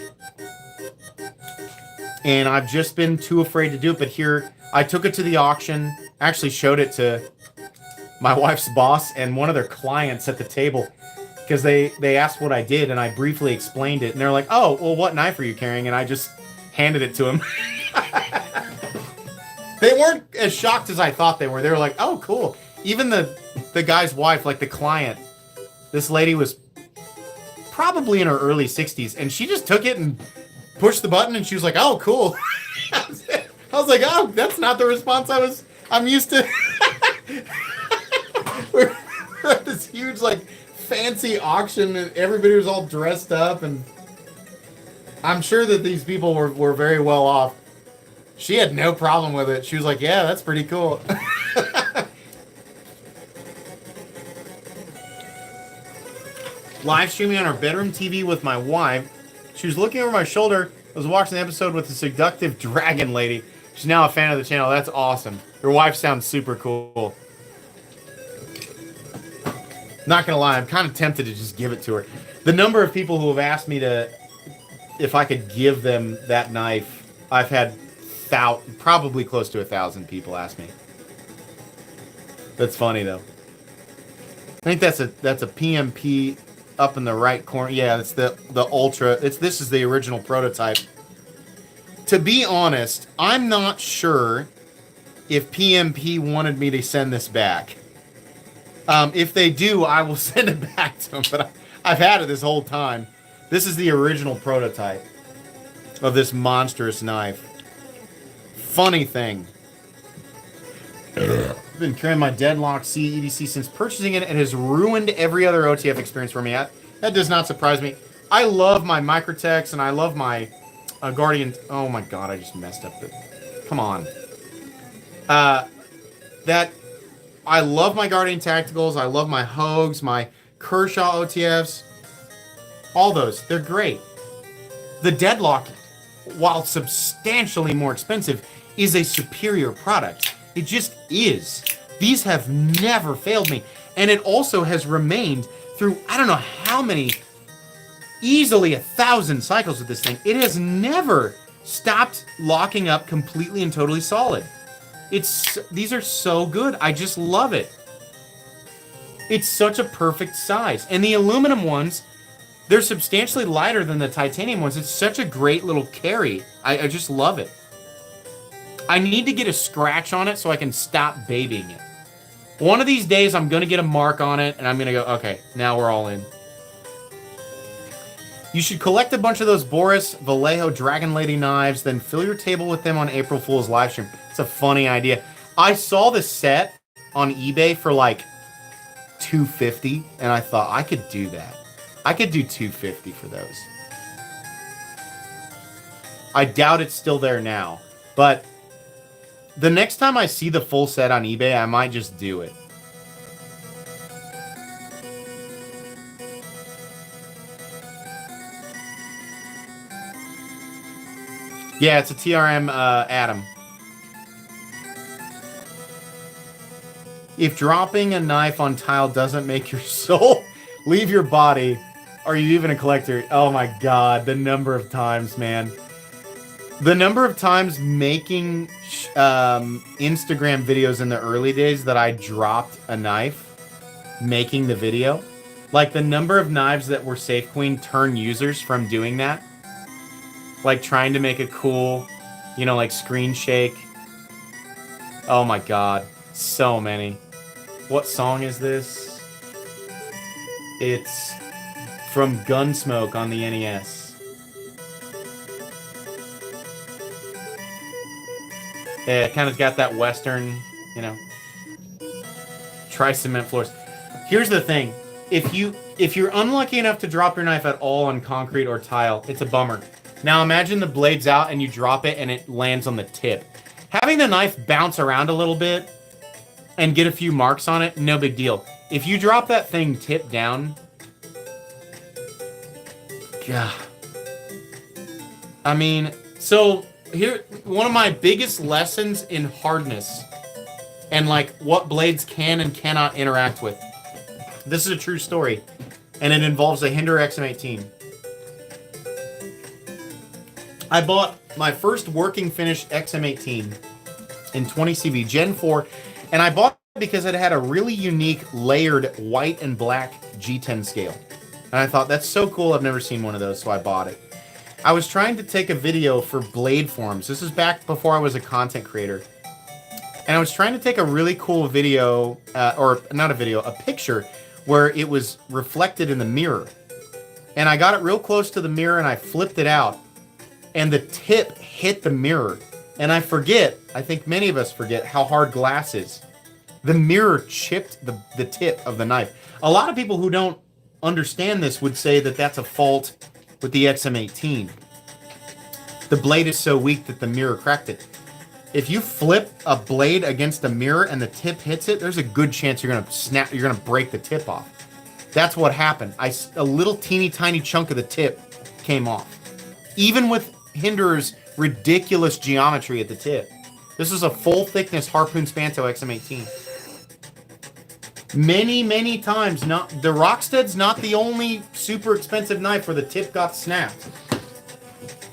And I've just been too afraid to do it, but here, I took it to the auction, actually showed it to my wife's boss and one of their clients at the table, because they asked what I did, and I briefly explained it, and they're like, oh, well, what knife are you carrying? And I just handed it to him. They weren't as shocked as I thought they were. They were like, oh, cool. Even the guy's wife, like the client, this lady was probably in her early 60s, and she just took it and pushed the button, and she was like, oh, cool. I was like, oh, that's not the response I'm used to. we're at this huge, like, fancy auction, and everybody was all dressed up, and I'm sure that these people were very well off. She had no problem with it. She was like, yeah, that's pretty cool. Live streaming on our bedroom TV with my wife. She was looking over my shoulder. I was watching the episode with the seductive dragon lady. She's now a fan of the channel. That's awesome. Your wife sounds super cool. Not gonna lie, I'm kind of tempted to just give it to her. The number of people who have asked me if I could give them that knife, I've had probably close to 1,000 people ask me. That's funny though. I think that's a PMP up in the right corner. Yeah, it's the Ultra. This is the original prototype. To be honest, I'm not sure if PMP wanted me to send this back. If they do, I will send it back to them. But I've had it this whole time. This is the original prototype of this monstrous knife. Funny thing. I've been carrying my Deadlock C EDC since purchasing it. It has ruined every other OTF experience for me. That does not surprise me. I love my Microtex and I love my Guardian. Oh my god, I just messed up. Come on. I love my Guardian Tacticals. I love my Hogues, my Kershaw OTFs. All those. They're great. The Deadlock, while substantially more expensive, is a superior product. It just is. These have never failed me. And it also has remained through, I don't know how many, easily 1,000 cycles with this thing. It has never stopped locking up completely and totally solid. These are so good. I just love it. It's such a perfect size. And the aluminum ones, they're substantially lighter than the titanium ones. It's such a great little carry. I just love it. I need to get a scratch on it so I can stop babying it. One of these days, I'm going to get a mark on it, and I'm going to go, okay, now we're all in. You should collect a bunch of those Boris Vallejo Dragon Lady knives, then fill your table with them on April Fool's livestream. It's a funny idea. I saw the set on eBay for like $250, and I thought I could do that. I could do $250 for those. I doubt it's still there now, but the next time I see the full set on eBay, I might just do it. Yeah, it's a TRM Atom. If dropping a knife on tile doesn't make your soul leave your body, are you even a collector? Oh my god, the number of times, man. The number of times making Instagram videos in the early days that I dropped a knife making the video, like the number of knives that were Safe Queen turn users from doing that, like trying to make a cool, you know, like screen shake. Oh my god, so many. What song is this? It's from Gunsmoke on the NES. Yeah, it kind of got that Western, you know. Try cement floors. Here's the thing. If you're unlucky enough to drop your knife at all on concrete or tile, it's a bummer. Now imagine the blade's out and you drop it and it lands on the tip. Having the knife bounce around a little bit and get a few marks on it, no big deal. If you drop that thing tip down, yeah. I mean, so here, one of my biggest lessons in hardness and like what blades can and cannot interact with. This is a true story, and it involves a Hinder XM18. I bought my first working finished XM18 in 20 CV Gen 4, and I bought it because it had a really unique layered white and black G10 scale. And I thought, that's so cool, I've never seen one of those, so I bought it. I was trying to take a video for blade forms. This is back before I was a content creator. And I was trying to take a really cool video, or not a video, a picture, where it was reflected in the mirror. And I got it real close to the mirror and I flipped it out. And the tip hit the mirror. And I forget, I think many of us forget, how hard glass is. The mirror chipped the tip of the knife. A lot of people who don't understand this would say that that's a fault with the XM18. The blade is so weak that the mirror cracked it. If you flip a blade against a mirror and the tip hits it, there's a good chance you're gonna break the tip off. That's what happened. A little teeny tiny chunk of the tip came off. Even with Hinder's ridiculous geometry at the tip. This is a full thickness Harpoon Spanto XM18. Many times, the Rockstead's not the only super expensive knife where the tip got snapped.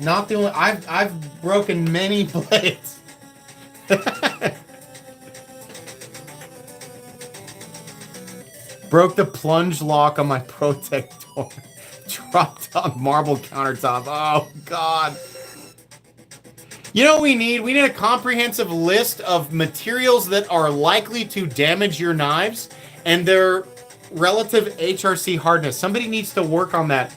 Not the only. I've broken many blades. Broke the plunge lock on my Protector. Dropped on marble countertop. Oh god. You know what we need? We need a comprehensive list of materials that are likely to damage your knives and their relative HRC hardness. Somebody needs to work on that.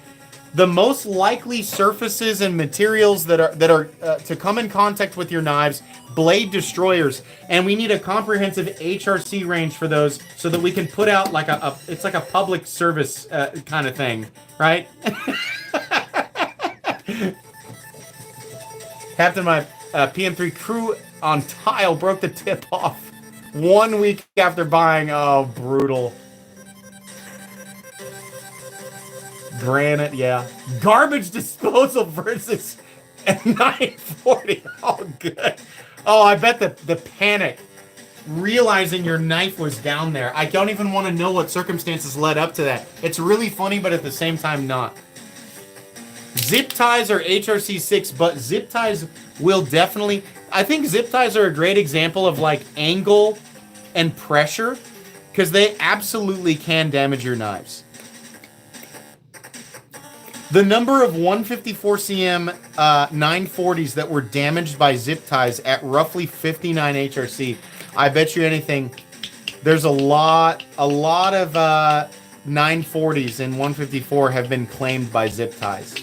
The most likely surfaces and materials that are to come in contact with your knives, blade destroyers, and we need a comprehensive HRC range for those so that we can put out like it's like a public service kind of thing, right? Captain, my PM3 crew on tile broke the tip off 1 week after buying. Oh, brutal. Granite, yeah. Garbage disposal versus a 940. Oh, good. Oh, I bet the panic realizing your knife was down there. I don't even want to know what circumstances led up to that. It's really funny, but at the same time, not. Zip ties are HRC6, but zip ties will definitely... I think zip ties are a great example of like angle and pressure because they absolutely can damage your knives. The number of 154 cm 940s that were damaged by zip ties at roughly 59 HRC, I bet you anything, there's a lot of 940s in 154 have been claimed by zip ties.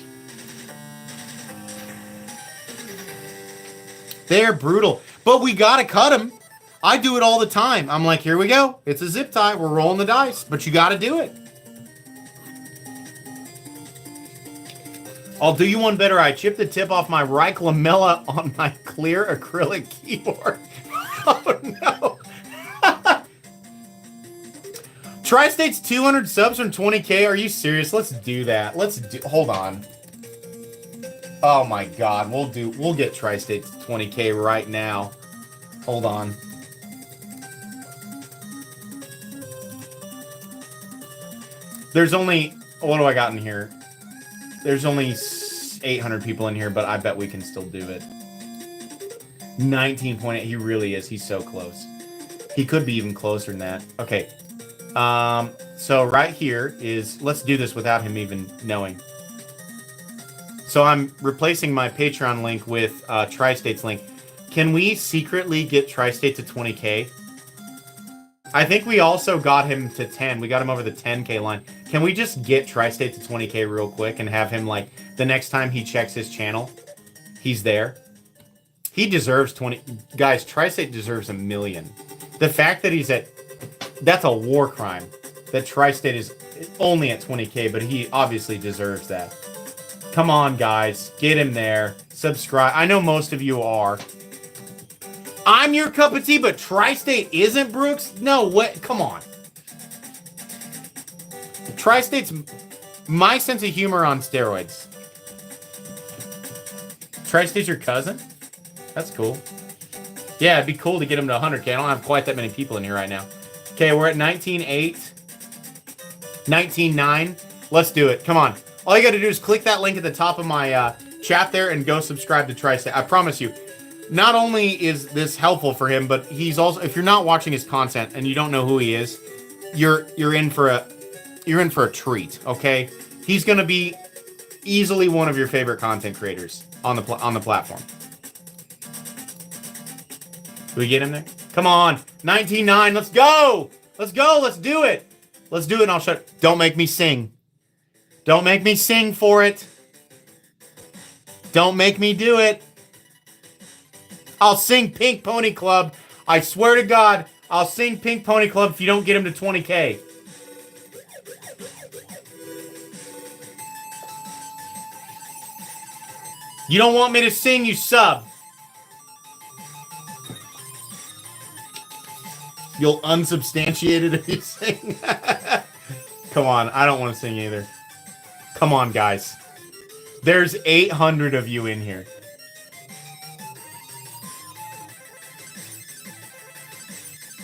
They're brutal, but we gotta cut them. I do it all the time. I'm like, here we go. It's a zip tie. We're rolling the dice, but you gotta do it. I'll do you one better. I chipped the tip off my Reich lamella on my clear acrylic keyboard. Oh no. Tri-State's 200 subs from 20K. Are you serious? Let's do that. Hold on. Oh my god. We'll get Tri-State's 20K right now. Hold on. There's only, what do I got in here? There's only 800 people in here, but I bet we can still do it. 19.8. He really is. He's so close. He could be even closer than that. Okay. So right here is, let's do this without him even knowing. So I'm replacing my Patreon link with Tri-State's link. Can we secretly get Tri-State to 20K? I think we also got him to 10. We got him over the 10K line. Can we just get Tri-State to 20K real quick and have him, like, the next time he checks his channel, he's there? He deserves 20. Guys, Tri-State deserves 1 million. The fact that he's at, that's a war crime. That Tri-State is only at 20K, but he obviously deserves that. Come on, guys. Get him there. Subscribe. I know most of you are. I'm your cup of tea, but Tri-State isn't, Brooks? No, what? Come on. Tri-State's my sense of humor on steroids. Tri-State's your cousin? That's cool. Yeah, it'd be cool to get him to 100K. I don't have quite that many people in here right now. Okay, we're at 19.8. 19.9. Let's do it. Come on. All you got to do is click that link at the top of my chat there and go subscribe to Tri-State. I promise you. Not only is this helpful for him, but he's also, if you're not watching his content and you don't know who he is, you're in for a treat, okay? He's going to be easily one of your favorite content creators on the platform. Do we get him there? Come on. 19.9. Let's go. Let's go. Let's do it. Let's do it and I'll shut. Don't make me sing. Don't make me sing for it. Don't make me do it. I'll sing Pink Pony Club. I swear to God, I'll sing Pink Pony Club if you don't get him to 20K. You don't want me to sing, you sub. You'll unsubstantiate it if you sing. Come on, I don't want to sing either. Come on, guys. There's 800 of you in here.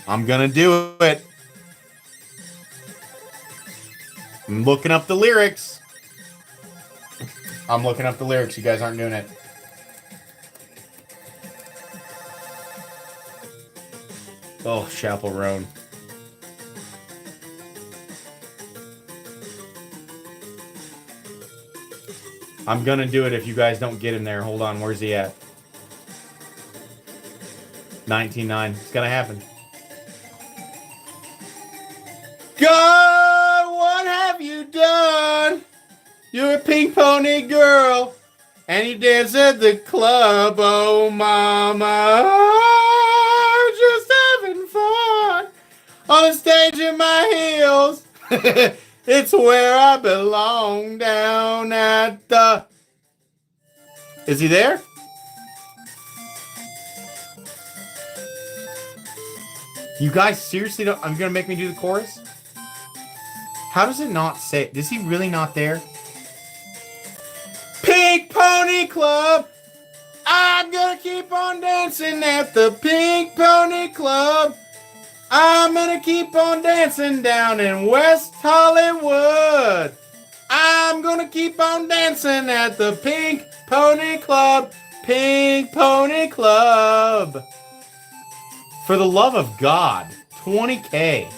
I'm gonna do it. I'm looking up the lyrics. I'm looking up the lyrics. You guys aren't doing it. Oh, Chaperone. I'm gonna do it if you guys don't get him there. Hold on, where's he at? 19.9. It's gonna happen. God, what have you done? You're a pink pony girl, and you dance at the club, oh mama. Just having fun on the stage in my heels. It's where I belong, down at the... Is he there? You guys seriously don't... I'm gonna make me do the chorus? How does it not say... Is he really not there? Pink Pony Club! I'm gonna keep on dancing at the Pink Pony Club. I'm gonna keep on dancing down in West Hollywood. I'm gonna keep on dancing at the Pink Pony Club. Pink Pony Club. For the love of God, 20K.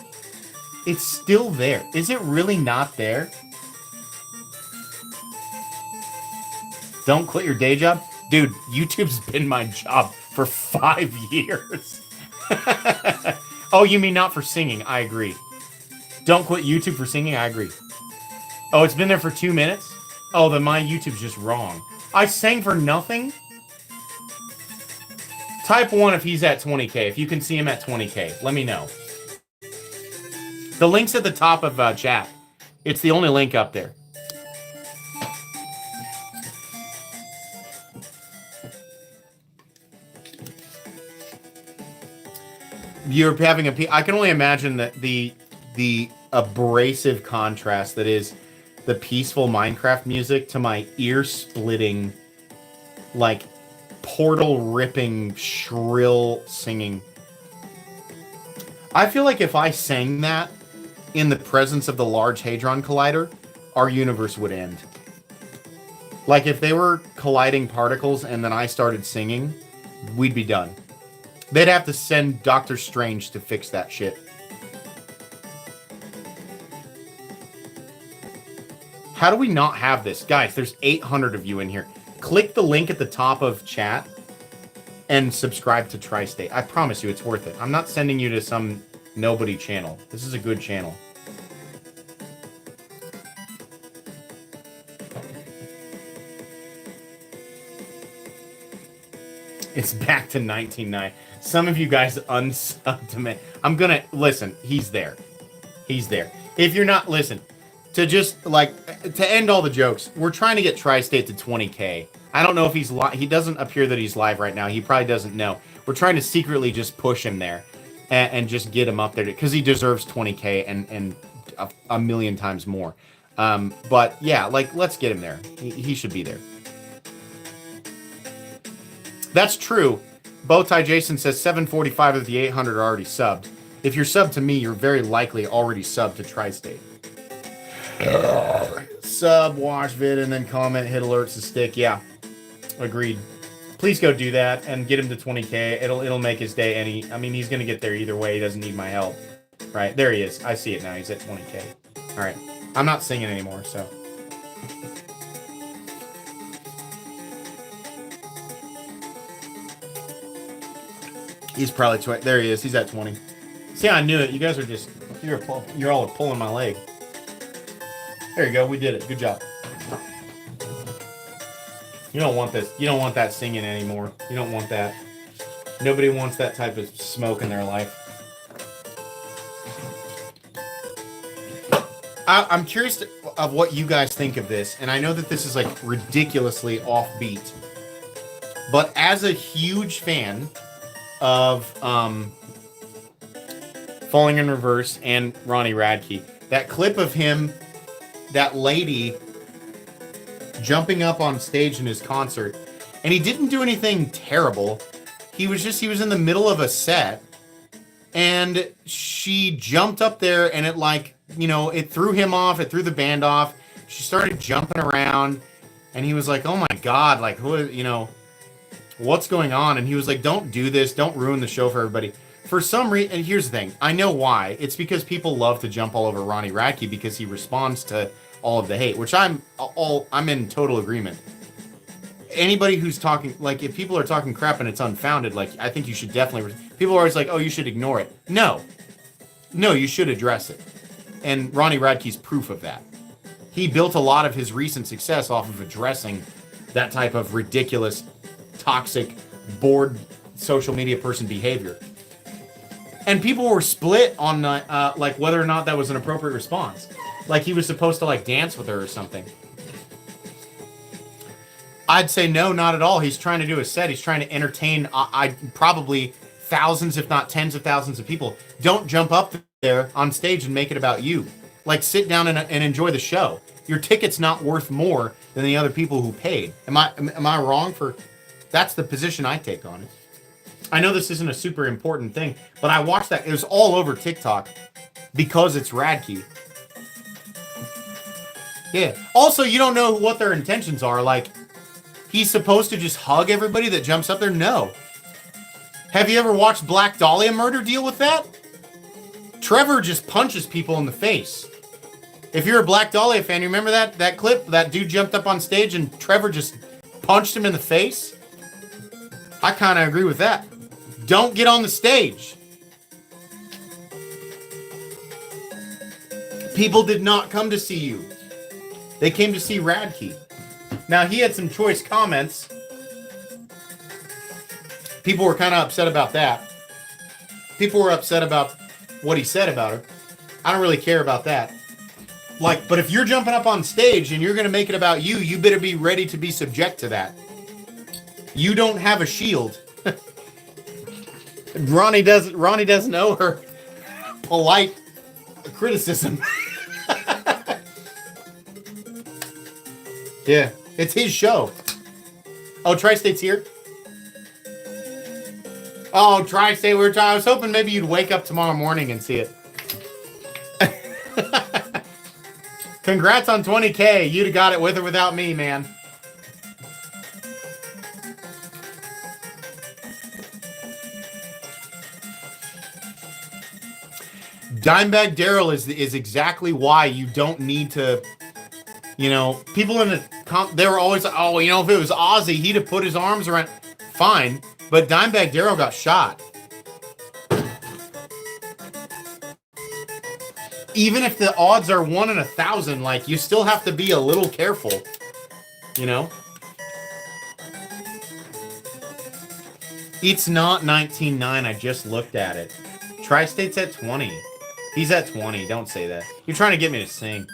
It's still there. Is it really not there? Don't quit your day job? Dude, YouTube's been my job for 5 years. Oh, you mean not for singing? I agree. Don't quit YouTube for singing? I agree. Oh, it's been there for 2 minutes? Oh, then my YouTube's just wrong. I sang for nothing? Type 1 if he's at 20K. If you can see him at 20K, let me know. The link's at the top of chat. It's the only link up there. You're having a... I can only imagine that the abrasive contrast that is the peaceful Minecraft music to my ear-splitting, like, portal-ripping, shrill singing. I feel like if I sang that in the presence of the Large Hadron Collider, our universe would end. Like, if they were colliding particles and then I started singing, we'd be done. They'd have to send Doctor Strange to fix that shit. How do we not have this? Guys, there's 800 of you in here. Click the link at the top of chat and subscribe to Tri-State. I promise you it's worth it. I'm not sending you to some nobody channel. This is a good channel. It's back to 1990. Some of you guys unsubbed to me. I'm gonna listen. He's there. He's there. If you're not, listen. To just to end all the jokes, we're trying to get Tri-State to 20K. I don't know if he's live. He doesn't appear that he's live right now. He probably doesn't know. We're trying to secretly just push him there and just get him up there because he deserves 20K and a million times more. But yeah, let's get him there. He should be there. That's true. Bowtie Jason says 745 of the 800 are already subbed. If you're subbed to me, you're very likely already subbed to Tri-State. Sub, watch vid, and then comment, hit alerts to stick. Yeah, agreed. Please go do that and get him to 20K. It'll make his day. I mean, he's gonna get there either way. He doesn't need my help. Right, there he is. I see it now. He's at 20K. All right, I'm not singing anymore, so. He's probably 20. There he is. He's at 20. See, I knew it. You guys are just you're all pulling my leg. There you go. We did it. Good job. You don't want this. You don't want that singing anymore. You don't want that. Nobody wants that type of smoke in their life. I'm curious of what you guys think of this, and I know that this is like ridiculously offbeat, but as a huge fan of Falling in Reverse and Ronnie Radke, that clip of him, that lady jumping up on stage in his concert, and he didn't do anything terrible. He was in the middle of a set, and she jumped up there, and it it threw him off, it threw the band off. She started jumping around, and he was like, oh my God, what's going on? And he was like, don't do this, don't ruin the show for everybody. For some reason, and here's the thing, I know why. It's because people love to jump all over Ronnie Radke because he responds to all of the hate, which I'm in total agreement. Anybody who's talking, if people are talking crap and it's unfounded, I think you should definitely, people are always like, oh, you should ignore it. No, you should address it. And Ronnie Radke's proof of that. He built a lot of his recent success off of addressing that type of ridiculous, toxic, bored social media person behavior. And people were split on whether or not that was an appropriate response. He was supposed to dance with her or something. I'd say no, not at all. He's trying to do a set. He's trying to entertain probably thousands, if not tens of thousands of people. Don't jump up there on stage and make it about you. Sit down and enjoy the show. Your ticket's not worth more than the other people who paid. Am I wrong for? That's the position I take on it. I know this isn't a super important thing, but I watched that. It was all over TikTok because it's Radke. Yeah. Also, you don't know what their intentions are. He's supposed to just hug everybody that jumps up there? No. Have you ever watched Black Dahlia murder deal with that? Trevor just punches people in the face. If you're a Black Dahlia fan, you remember that clip? That dude jumped up on stage and Trevor just punched him in the face? I kind of agree with that. Don't get on the stage. People did not come to see you. They came to see Radke. Now, he had some choice comments. People were kind of upset about that. People were upset about what he said about her. I don't really care about that. But if you're jumping up on stage and you're going to make it about you, you better be ready to be subject to that. You don't have a shield. Ronnie doesn't owe her polite criticism. Yeah, it's his show. Oh, Tri-State's here? Oh, Tri-State, I was hoping maybe you'd wake up tomorrow morning and see it. Congrats on 20K. You'd have got it with or without me, man. Dimebag Daryl is exactly why you don't need to. You know, people in the they were always, oh, you know, if it was Ozzy, he'd have put his arms around. Fine, but Dimebag Daryl got shot. Even if the odds are 1 in 1,000, like, you still have to be a little careful. You know? It's not 19.9. I just looked at it. Tri-State's at 20. He's at 20. Don't say that. You're trying to get me to sing.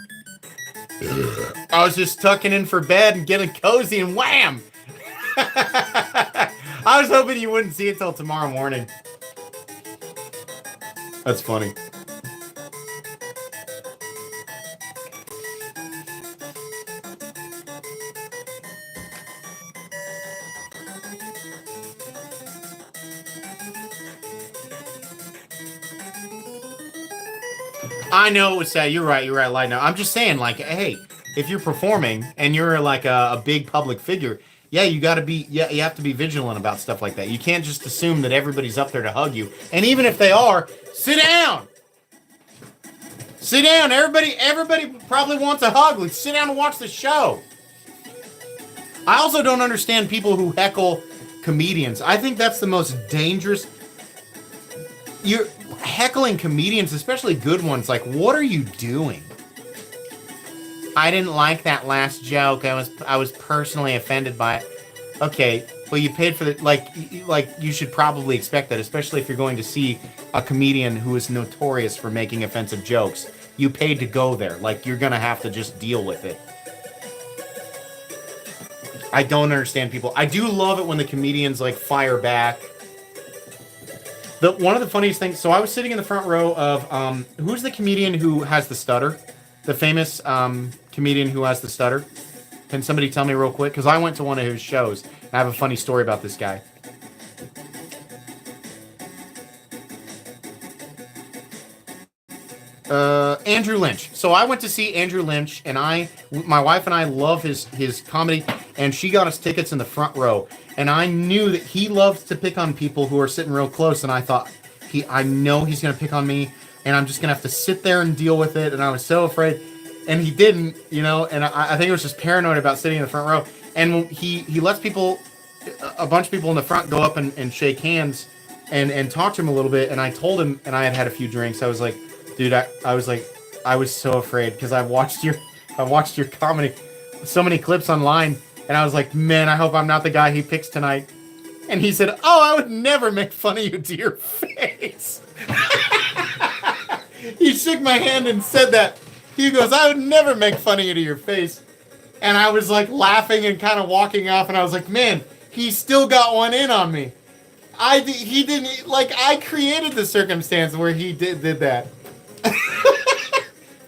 I was just tucking in for bed and getting cozy and wham! I was hoping you wouldn't see it till tomorrow morning. That's funny. I know it was sad. You're right. Light now. I'm just saying, like, hey, if you're performing and you're like a big public figure, yeah, you got to be. Yeah, you have to be vigilant about stuff like that. You can't just assume that everybody's up there to hug you. And even if they are, sit down. Sit down. Everybody probably wants a hug. Let's sit down and watch the show. I also don't understand people who heckle comedians. I think that's the most dangerous. You're heckling comedians, especially good ones. Like, what are you doing? I didn't like that last joke. I was personally offended by it. Okay, well, you paid for the like you should probably expect that, especially if you're going to see a comedian who is notorious for making offensive jokes. You paid to go there. Like, you're gonna have to just deal with it. I don't understand people. I do love it when the comedians like fire back. One of the funniest things, so I was sitting in the front row of, who's the comedian who has the stutter? The famous comedian who has the stutter? Can somebody tell me real quick? Because I went to one of his shows. And I have a funny story about this guy. Andrew Lynch. So I went to see Andrew Lynch, and my wife and I love his comedy, and she got us tickets in the front row. And I knew that he loves to pick on people who are sitting real close, and I thought, I know he's going to pick on me, and I'm just going to have to sit there and deal with it, and I was so afraid. And he didn't, you know, and I think it was just paranoid about sitting in the front row. And he lets a bunch of people in the front go up and shake hands and talk to him a little bit, and I told him, and I had a few drinks, I was like, dude, I was so afraid, because I watched your comedy, so many clips online, and I was like, man, I hope I'm not the guy he picks tonight. And he said, oh, I would never make fun of you to your face. He shook my hand and said that. He goes, I would never make fun of you to your face. And I was like laughing and kind of walking off, and I was like, man, he still got one in on me. He didn't, like, I created the circumstance where he did that.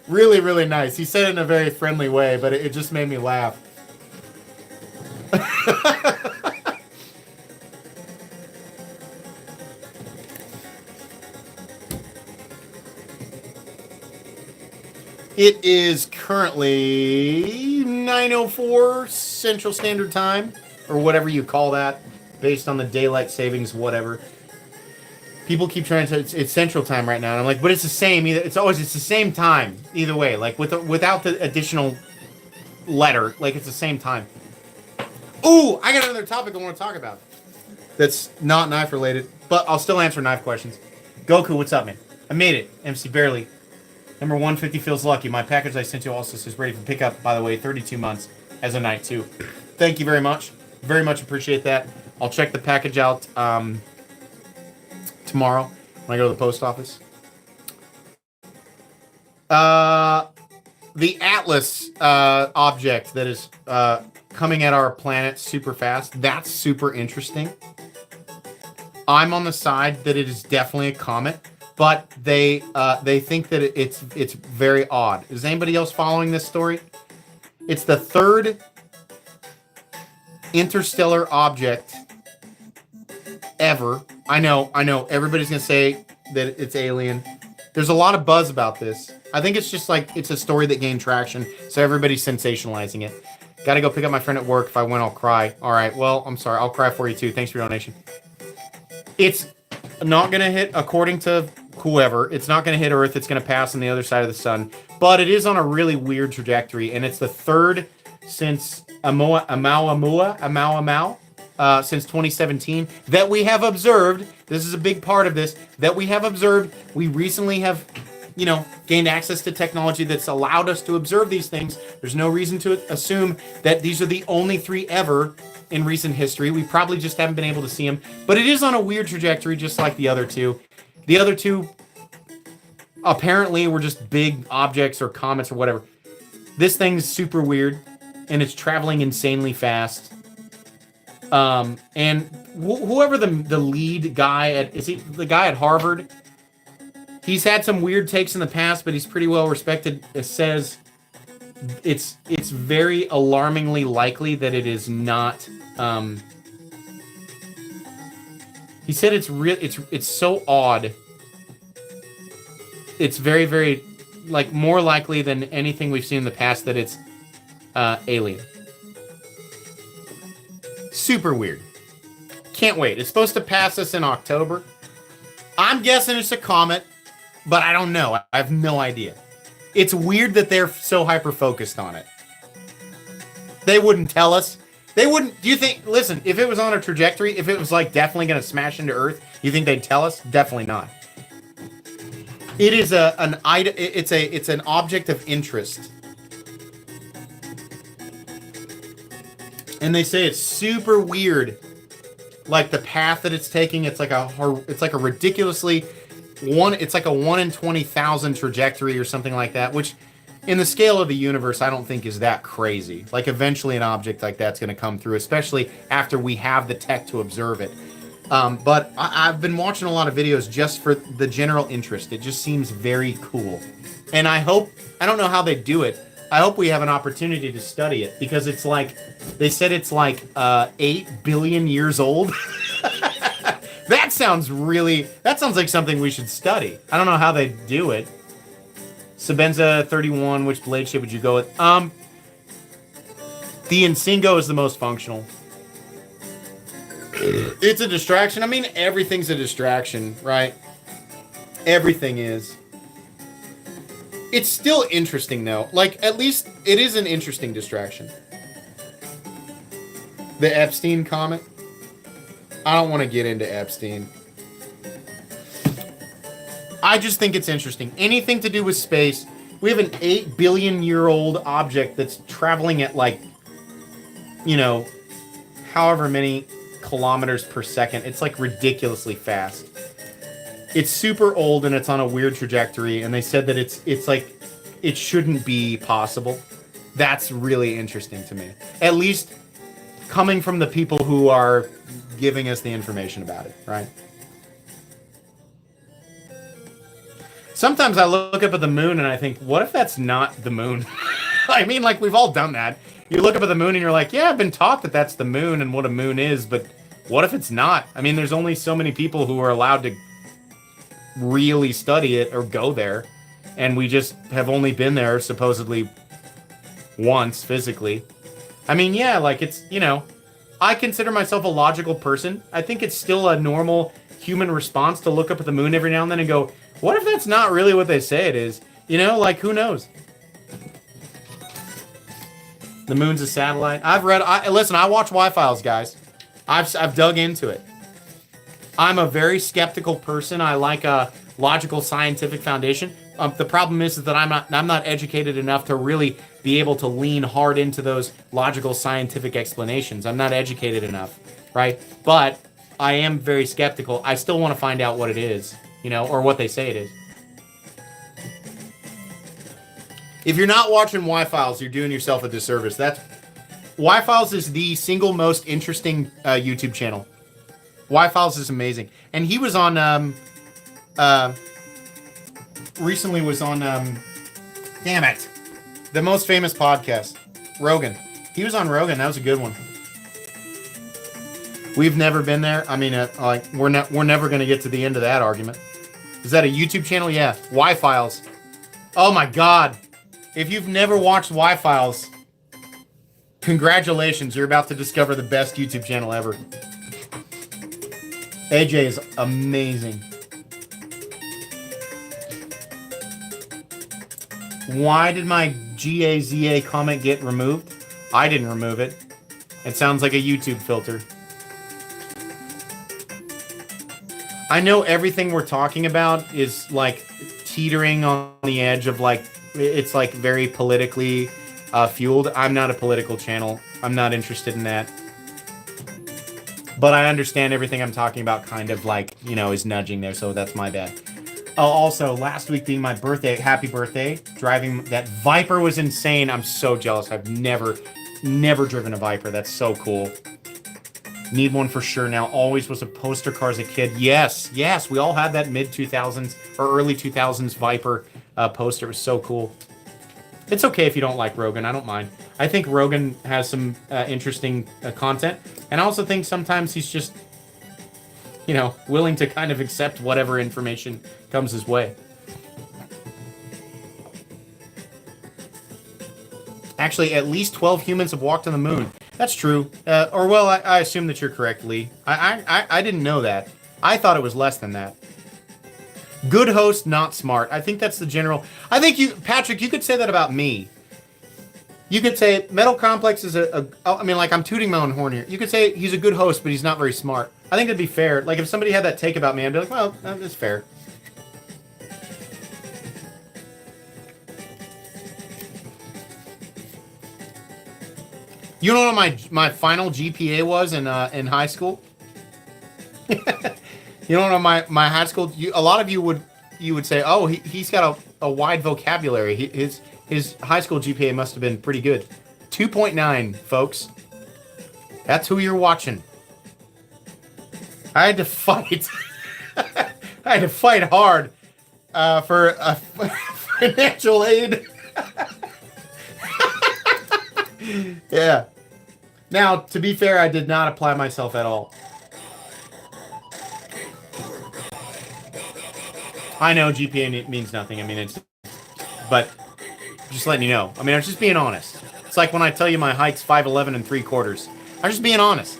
Really, really nice. He said it in a very friendly way, but it just made me laugh. It is currently 9:04 Central Standard Time, or whatever you call that, based on the daylight savings, whatever. People keep trying to say it's Central Time right now, and I'm like, but it's the same. It's the same time either way. Like without the additional letter, like it's the same time. Ooh, I got another topic I want to talk about. That's not knife related, but I'll still answer knife questions. Goku, what's up, man? I made it. MC barely. Number 150 feels lucky. My package I sent you also says ready for pickup. By the way, 32 months as a night too. Thank you very much. Very much appreciate that. I'll check the package out tomorrow when I go to the post office. The Atlas object that is coming at our planet super fast. That's super interesting. I'm on the side that it is definitely a comet, but they think that it's very odd. Is anybody else following this story? It's the third interstellar object ever. I know. Everybody's gonna say that it's alien. There's a lot of buzz about this. I think it's just like it's a story that gained traction, so everybody's sensationalizing it. Gotta go pick up my friend at work. If I win, I'll cry. All right. Well, I'm sorry. I'll cry for you too. Thanks for your donation. It's not gonna hit, according to whoever. It's not going to hit Earth. It's going to pass on the other side of the sun. But it is on a really weird trajectory, and it's the third since since 2017 that we have observed. This is a big part of this that we have observed. We recently have, gained access to technology that's allowed us to observe these things. There's no reason to assume that these are the only 3 ever in recent history. We probably just haven't been able to see them, but it is on a weird trajectory, just like the other 2. The other 2 apparently were just big objects or comets or whatever. This thing's super weird, and it's traveling insanely fast. And whoever the lead guy is he the guy at Harvard? He's had some weird takes in the past, but he's pretty well respected. It says it's very alarmingly likely that it is not. He said it's real. It's so odd. It's very, very more likely than anything we've seen in the past that it's alien. Super weird. Can't wait. It's supposed to pass us in October. I'm guessing it's a comet, but I don't know. I have no idea. It's weird that they're so hyper-focused on it. They wouldn't tell us. They wouldn't. Do you think? Listen, if it was on a trajectory, if it was definitely going to smash into Earth, you think they'd tell us? Definitely not. It is an item. It's an object of interest. And they say it's super weird, the path that it's taking. It's like a ridiculously it's like a 1 in 20,000 trajectory or something like that, which in the scale of the universe, I don't think is that crazy. Eventually an object like that's going to come through, especially after we have the tech to observe it. But I've been watching a lot of videos just for the general interest. It just seems very cool. And I don't know how they do it. I hope we have an opportunity to study it, because it's they said it's 8 billion years old. That sounds like something we should study. I don't know how they do it. Sabenza 31, which blade shape would you go with? The Insingo is the most functional. It's a distraction. I mean, everything's a distraction, right? Everything is. It's still interesting, though. At least it is an interesting distraction. The Epstein comet. I don't want to get into Epstein. I just think it's interesting. Anything to do with space. We have an 8 billion year old object that's traveling at however many kilometers per second. It's ridiculously fast. It's super old and it's on a weird trajectory, and they said that it shouldn't be possible. That's really interesting to me. At least coming from the people who are giving us the information about it, right? Sometimes I look up at the moon and I think, what if that's not the moon? I mean, we've all done that. You look up at the moon and you're like, yeah, I've been taught that that's the moon and what a moon is, but what if it's not? I mean, there's only so many people who are allowed to really study it or go there, and we just have only been there supposedly once physically. I mean, yeah, it's, I consider myself a logical person. I think it's still a normal human response to look up at the moon every now and then and go, what if that's not really what they say it is? Who knows? The moon's a satellite. Listen, I watch Y-Files, guys. I've dug into it. I'm a very skeptical person. I like a logical scientific foundation. The problem is that I'm not educated enough to really be able to lean hard into those logical scientific explanations. I'm not educated enough, right? But I am very skeptical. I still want to find out what it is, or what they say it is. If you're not watching Y-Files, you're doing yourself a disservice. Y-Files is the single most interesting YouTube channel. Y-Files is amazing. And he was on, recently was on, damn it, the most famous podcast, Rogan. He was on Rogan. That was a good one. We've never been there. I mean, we're never going to get to the end of that argument. Is that a YouTube channel? Yeah. Y-Files. Oh my God. If you've never watched Y-Files, congratulations. You're about to discover the best YouTube channel ever. AJ is amazing. Why did my GAZA comment get removed? I didn't remove it. It sounds like a YouTube filter. I know everything we're talking about is like teetering on the edge of like, it's like very politically fueled. I'm not a political channel. I'm not interested in that. But I understand everything I'm talking about kind of like, you know, is nudging there, so that's my bad. Oh, also, last week being my birthday, happy birthday. Driving that Viper was insane. I'm so jealous. I've never driven a Viper. That's so cool. Need one for sure now. Always was a poster car as a kid. Yes, yes. We all had that mid-2000s or early 2000s Viper poster. It was so cool. It's okay if you don't like Rogan. I don't mind. I think Rogan has some interesting content. And I also think sometimes he's just, you know, willing to kind of accept whatever information comes his way. Actually, at least 12 humans have walked on the moon. That's true. Or, well, I assume that you're correct, Lee. I didn't know that. I thought it was less than that. Good host, not smart. I think that's the general... I think you... Patrick, you could say that about me. You could say Metal Complex is I mean, like, I'm tooting my own horn here. You could say he's a good host, but he's not very smart. I think it'd be fair. Like, if somebody had that take about me, I'd be like, well, that's fair. You know what my final GPA was in high school? You know what my high school... a lot of you would say, oh, he's got a wide vocabulary. His high school GPA must have been pretty good. 2.9, folks. That's who you're watching. I had to fight. I had to fight hard for financial aid. Yeah. Now, to be fair, I did not apply myself at all. I know GPA means nothing. I mean, it's... But... just letting you know. I mean, I'm just being honest. It's like when I tell you my height's 5'11 3/4. I'm just being honest.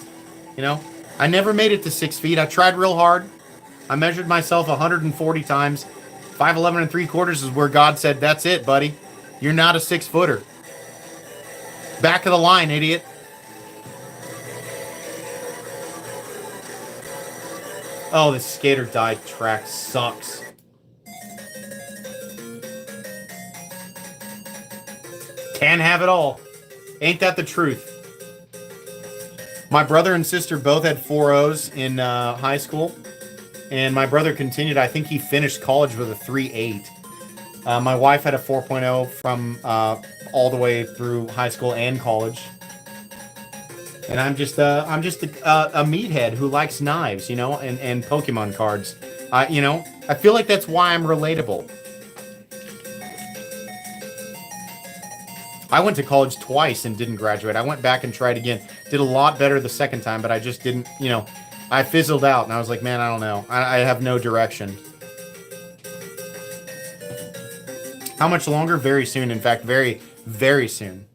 You know? I never made it to 6 feet. I tried real hard. I measured myself 140 times. 5'11 3/4 is where God said, that's it, buddy. You're not a 6-footer. Back of the line, idiot. Oh, this skate or die track sucks. Can't have it all. Ain't that the truth? My brother and sister both had 4.0s in high school. And my brother continued. I think he finished college with a 3.8. My wife had a 4.0 from all the way through high school and college. And I'm just a meathead who likes knives, you know, and Pokemon cards. You know, I feel like that's why I'm relatable. I went to college twice and didn't graduate. I went back and tried again. Did a lot better the second time, but I just didn't, you know, I fizzled out. And I was like, man, I don't know. I have no direction. How much longer? Very soon. In fact, very, very soon.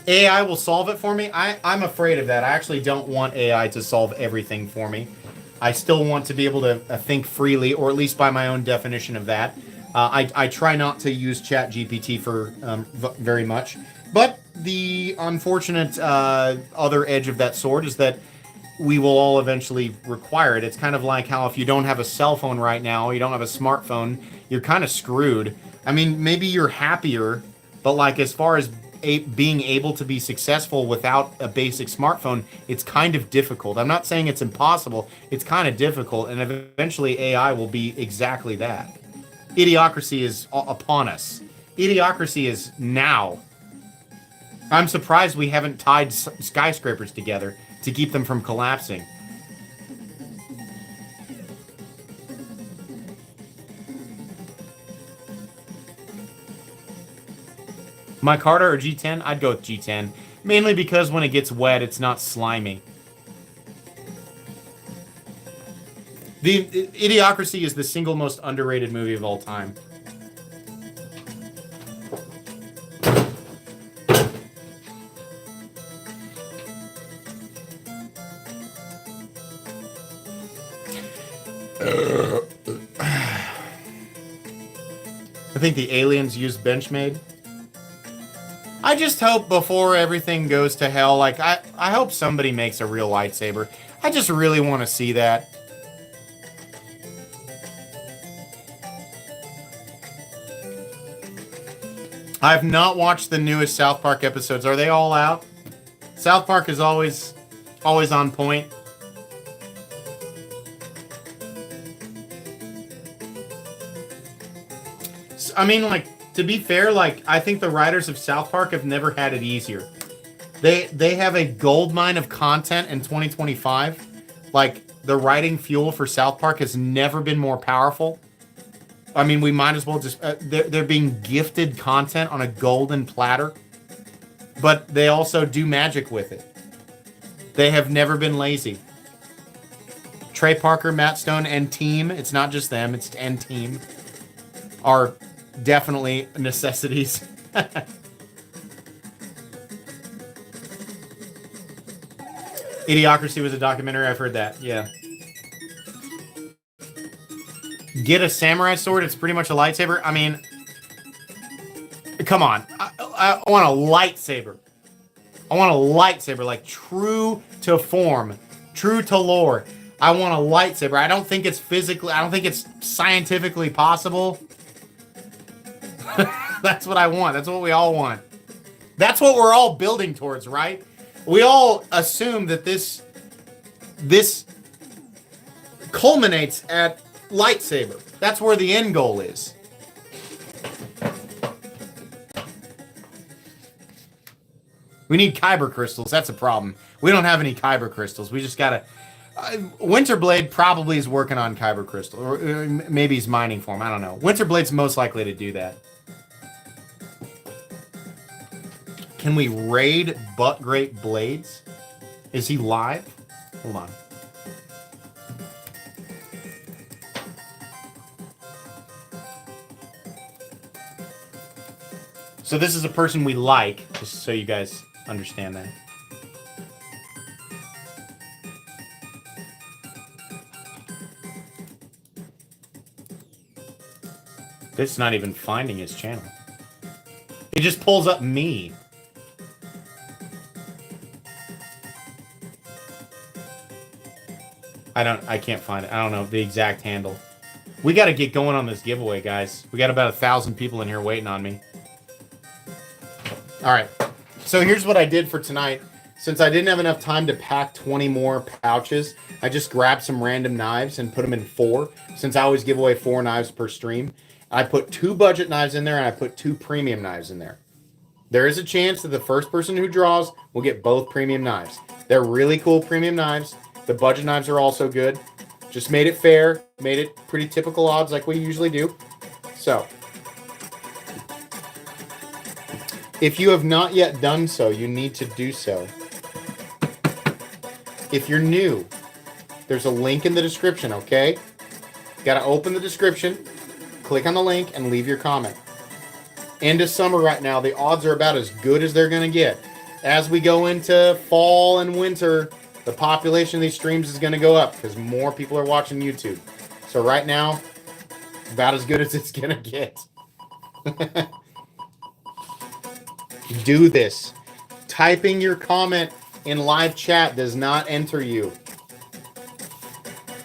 AI will solve it for me. I'm afraid of that. I actually don't want AI to solve everything for me. I still want to be able to think freely, or at least by my own definition of that. I try not to use ChatGPT for very much. But the unfortunate other edge of that sword is that we will all eventually require it. It's kind of like how if you don't have a cell phone right now, you don't have a smartphone, you're kind of screwed. I mean, maybe you're happier, but like as far as being able to be successful without a basic smartphone, it's kind of difficult. I'm not saying it's impossible. It's kind of difficult, and eventually AI will be exactly that. Idiocracy is upon us. Idiocracy is now. I'm surprised we haven't tied skyscrapers together to keep them from collapsing. My Carter or G10? I'd go with G10. Mainly because when it gets wet, it's not slimy. The Idiocracy is the single most underrated movie of all time. I think the aliens used Benchmade. I just hope before everything goes to hell, like, I hope somebody makes a real lightsaber. I just really want to see that. I've not watched the newest South Park episodes. Are they all out? South Park is always on point. I mean, like, to be fair, like, I think the writers of South Park have never had it easier. They have a gold mine of content in 2025. Like, the writing fuel for South Park has never been more powerful. I mean, we might as well just... they're being gifted content on a golden platter. But they also do magic with it. They have never been lazy. Trey Parker, Matt Stone, and team, it's not just them, it's and team, are definitely necessities. Idiocracy was a documentary, I've heard that, yeah. Get a samurai sword, it's pretty much a lightsaber. I mean, come on. I want a lightsaber. I want a lightsaber, like true to form, true to lore. I want a lightsaber. I don't think it's scientifically possible. That's what I want. That's what we all want. That's what we're all building towards, right? We all assume that this culminates at lightsaber. That's where the end goal is. We need kyber crystals. That's a problem. We don't have any kyber crystals. We just gotta... Winterblade probably is working on kyber crystal. Or maybe he's mining for them. I don't know. Winterblade's most likely to do that. Can we raid Butt Great Blades? Is he live? Hold on. So this is a person we like, just so you guys understand that. It's not even finding his channel. It just pulls up me. I can't find it. I don't know the exact handle. We got to get going on this giveaway, guys. We got about 1,000 people in here waiting on me. All right. So here's what I did for tonight. Since I didn't have enough time to pack 20 more pouches, I just grabbed some random knives and put them in 4. Since I always give away 4 knives per stream, I put 2 budget knives in there and I put 2 premium knives in there. There is a chance that the first person who draws will get both premium knives. They're really cool premium knives. The budget knives are also good. Just made it fair, made it pretty typical odds like we usually do. So, if you have not yet done so, you need to do so. If you're new, there's a link in the description, okay? You gotta open the description, click on the link, and leave your comment. End of summer right now, the odds are about as good as they're gonna get. As we go into fall and winter, the population of these streams is gonna go up because more people are watching YouTube. So right now, about as good as it's gonna get. Do this. Typing your comment in live chat does not enter you.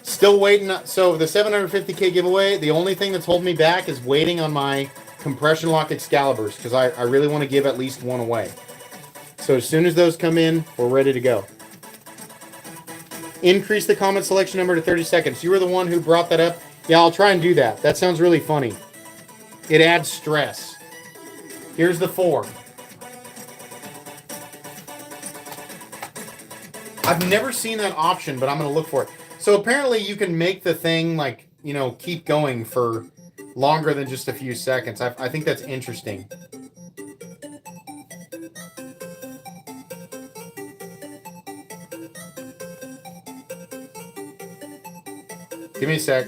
Still waiting. So the 750k giveaway, the only thing that's holding me back is waiting on my compression lock Excaliburs because I really want to give at least one away. So as soon as those come in, we're ready to go. Increase the comment selection number to 30 seconds. You were the one who brought that up. Yeah, I'll try and do that. That sounds really funny. It adds stress. Here's the 4. I've never seen that option, but I'm going to look for it. So apparently you can make the thing, like, you know, keep going for longer than just a few seconds. I think that's interesting. Give me a sec.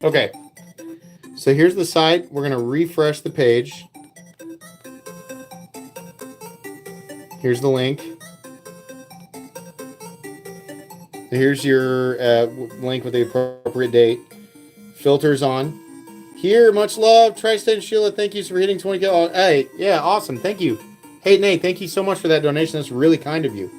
Okay. So here's the site. We're going to refresh the page. Here's the link. Here's your link with the appropriate date. Filters on. Here, much love. Tri-State Sheila, thank you for hitting 20K. Oh, hey, yeah, awesome. Thank you. Hey, Nate, thank you so much for that donation. That's really kind of you.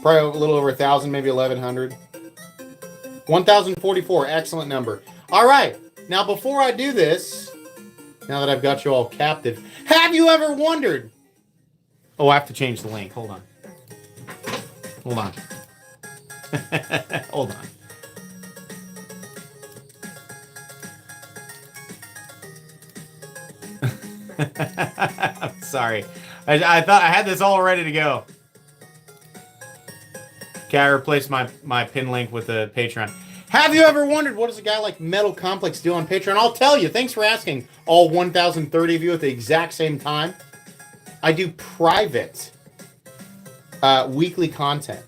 Probably a little over 1,000, maybe 1,100. 1,044, excellent number. All right, now before I do this, now that I've got you all captive, have you ever wondered? Oh, I have to change the link. Hold on. Hold on. Hold on. I'm sorry. I thought I had this all ready to go. Okay, I replaced my pin link with the Patreon. Have you ever wondered what does a guy like Metal Complex do on Patreon? I'll tell you. Thanks for asking, all 1,030 of you at the exact same time. I do private weekly content,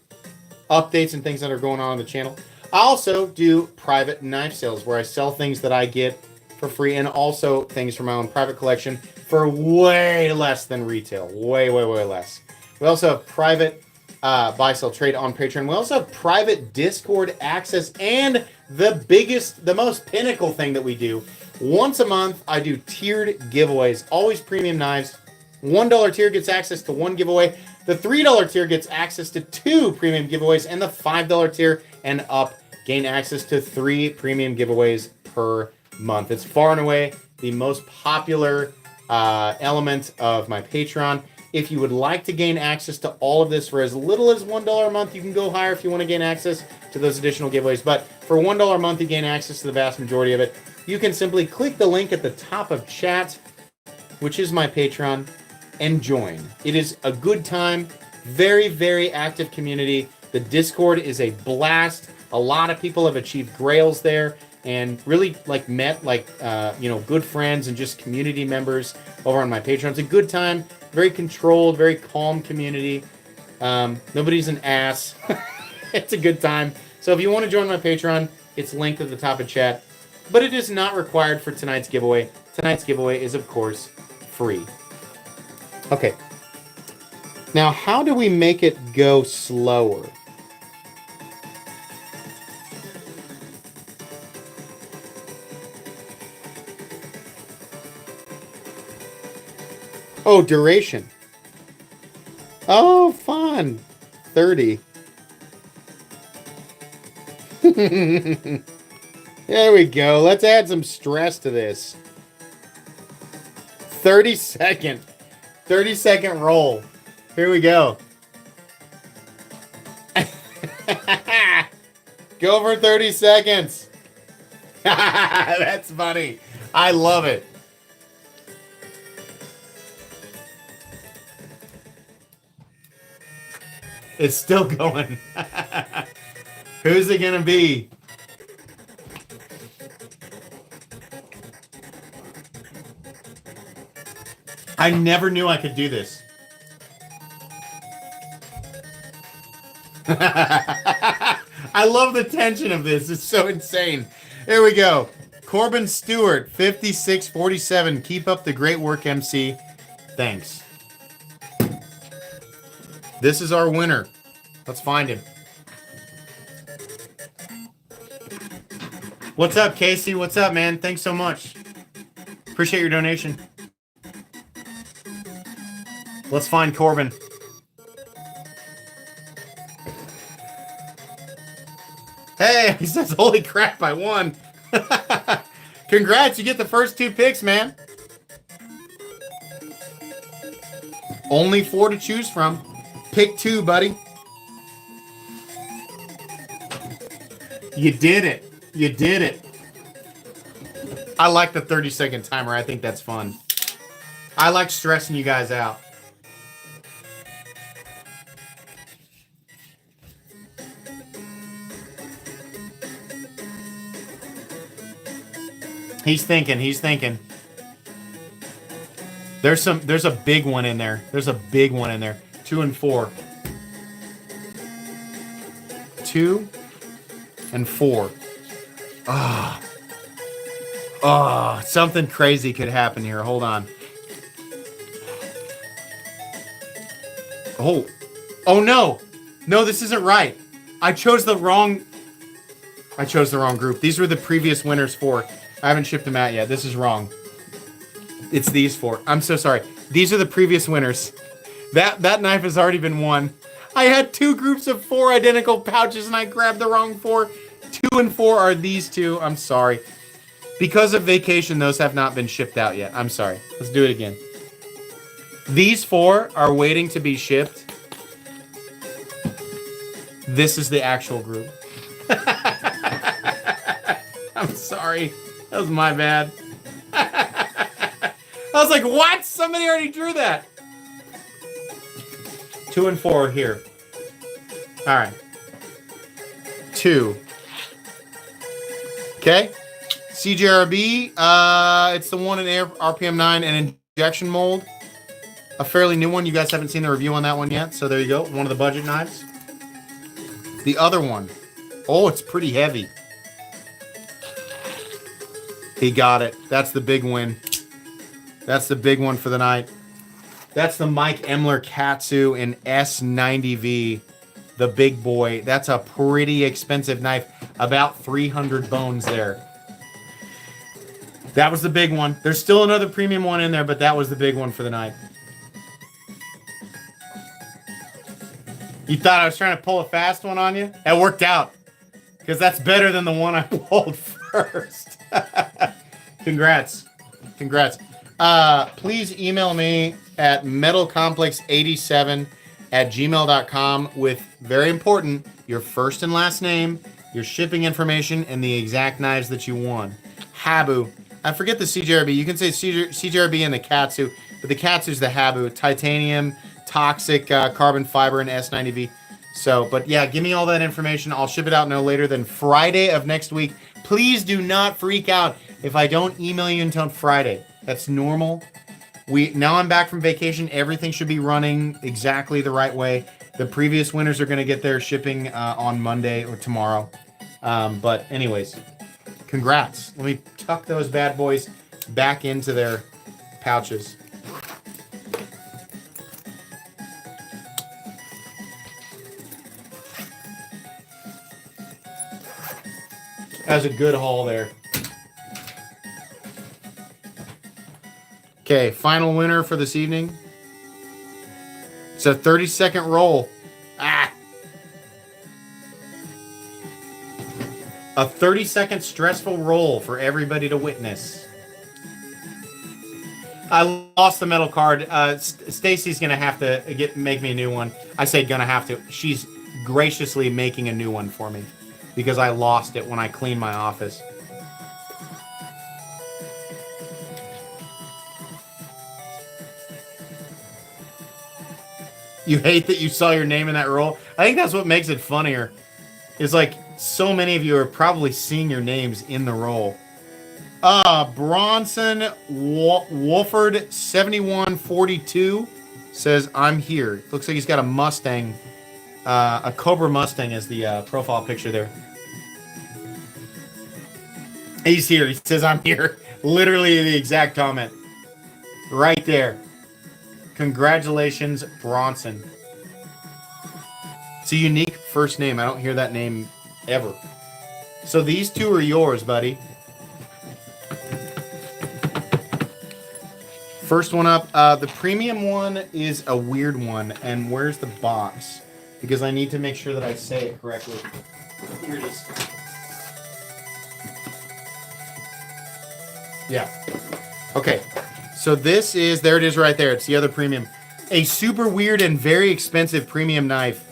updates and things that are going on the channel. I also do private knife sales where I sell things that I get for free and also things from my own private collection for way less than retail. Way, way, way less. We also have private buy, sell, trade on Patreon. We also have private Discord access and the most pinnacle thing that we do. Once a month, I do tiered giveaways, always premium knives. $1 tier gets access to one giveaway. The $3 tier gets access to 2 premium giveaways, and the $5 tier and up gain access to 3 premium giveaways per month. It's far and away the most popular element of my Patreon. If you would like to gain access to all of this for as little as $1 a month, you can go higher if you want to gain access to those additional giveaways. But for $1 a month, you gain access to the vast majority of it. You can simply click the link at the top of chat, which is my Patreon, and join. It is a good time. Very, very active community. The Discord is a blast. A lot of people have achieved grails there and really met good friends and just community members over on my Patreon. It's a good time. Very controlled, very calm community. Nobody's an ass. It's a good time. So if you want to join my Patreon, it's linked at the top of chat. But it is not required for tonight's giveaway. Tonight's giveaway is, of course, free. Okay. Now, how do we make it go slower? Oh, duration. Oh, fun. 30. There we go. Let's add some stress to this. 30-second roll. Here we go. Go for 30 seconds. That's funny. I love it. It's still going. Who's it gonna be? I never knew I could do this. I love the tension of this. It's so insane. Here we go. Corbin Stewart, 5647. Keep up the great work, MC. Thanks. This is our winner. Let's find him. What's up, Casey? What's up, man? Thanks so much. Appreciate your donation. Let's find Corbin. Hey, he says, holy crap, I won. Congrats, you get the first 2 picks, man. Only 4 to choose from. Pick 2, buddy. You did it. You did it. I like the 30-second timer. I think that's fun. I like stressing you guys out. He's thinking. The There's a big one in there. There's a big one in there. 2 and 4. 2 and 4. Something crazy could happen here. Hold on. Oh no. No, this isn't right. I chose the wrong group. These were the previous winners for. I haven't shipped them out yet. This is wrong. It's these 4. I'm so sorry. These are the previous winners. That knife has already been won. I had 2 groups of 4 identical pouches and I grabbed the wrong 4. 2 and 4 are these 2. I'm sorry. Because of vacation, those have not been shipped out yet. I'm sorry. Let's do it again. These 4 are waiting to be shipped. This is the actual group. I'm sorry. That was my bad. I was like, what? Somebody already drew that. 2 and 4 are here. All right. 2. Okay. CJRB. It's the one in RPM 9 and injection mold. A fairly new one. You guys haven't seen the review on that one yet. So there you go. One of the budget knives. The other one. Oh, it's pretty heavy. He got it. That's the big win. That's the big one for the night. That's the Mike Emler Katsu in S90V. The big boy. That's a pretty expensive knife. About 300 bones there. That was the big one. There's still another premium one in there, but that was the big one for the night. You thought I was trying to pull a fast one on you? That worked out. Because that's better than the one I pulled first. Congrats. Congrats. Please email me at metalcomplex87@gmail.com with, very important, your first and last name, your shipping information, and the exact knives that you won. Habu. I forget the CJRB. You can say CJRB and the Katsu, but the Katsu's the Habu. Titanium, toxic carbon fiber, and S90V. So, but yeah, give me all that information. I'll ship it out no later than Friday of next week. Please do not freak out if I don't email you until Friday. That's normal. Now I'm back from vacation. Everything should be running exactly the right way. The previous winners are going to get their shipping on Monday or tomorrow. But anyways, congrats. Let me tuck those bad boys back into their pouches. That was a good haul there. Okay, final winner for this evening. It's a 30-second roll. A 30-second stressful roll for everybody to witness. I lost the metal card. Stacy's gonna have to make me a new one. I say gonna have to. She's graciously making a new one for me because I lost it when I cleaned my office. You hate that you saw your name in that roll? I think that's what makes it funnier. It's like so many of you are probably seeing your names in the roll. Bronson Wolford 7142 says, I'm here. Looks like he's got a Mustang, a Cobra Mustang as the profile picture there. He's here. He says, I'm here. Literally the exact comment. Right there. Congratulations, Bronson. It's a unique first name. I don't hear that name ever. So these 2 are yours, buddy. First one up. The premium one is a weird one. And where's the box? Because I need to make sure that I say it correctly. Here it is. Yeah. Okay. So this is, there it is right there. It's the other premium. A super weird and very expensive premium knife.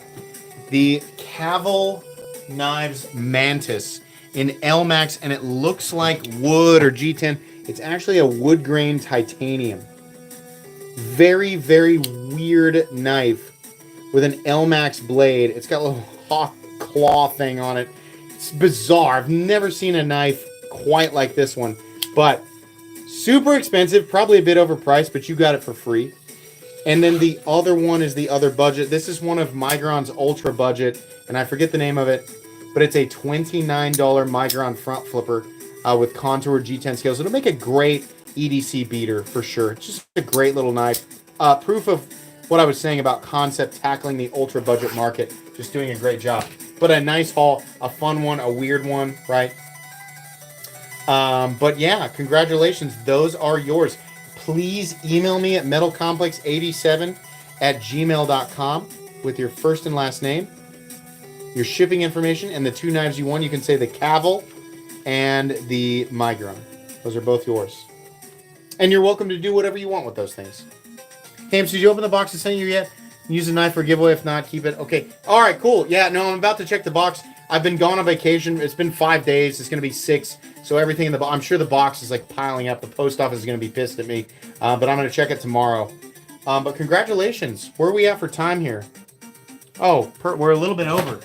The Cavill Knives Mantis in LMAX, and it looks like wood or G10. It's actually a wood grain titanium. Very, very weird knife with an LMAX blade. It's got a little hawk claw thing on it. It's bizarre. I've never seen a knife quite like this one, but Super expensive, probably a bit overpriced, but you got it for free. And then the other one is the other budget. This is one of Migron's ultra budget, and I forget the name of it, but it's a $29 Migron front flipper with contour G10 scales. It'll make a great EDC beater for sure. It's just a great little knife. Proof of what I was saying about Concept tackling the ultra budget market. Just doing a great job. But a nice haul, a fun one, a weird one, right? But yeah, congratulations. Those are yours. Please email me at metalcomplex87@gmail.com with your first and last name, your shipping information, and the two knives you won. You can say the Cavill and the Migron. Those are both yours. And you're welcome to do whatever you want with those things. Hams, did you open the box I sent you yet? Use a knife for a giveaway. If not, keep it. Okay. All right, cool. Yeah, no, I'm about to check the box. I've been gone on vacation. It's been 5 days. It's going to be 6. So everything in the box, I'm sure the box is like piling up. The post office is going to be pissed at me. But I'm going to check it tomorrow. But congratulations. Where are we at for time here? Oh, we're a little bit over.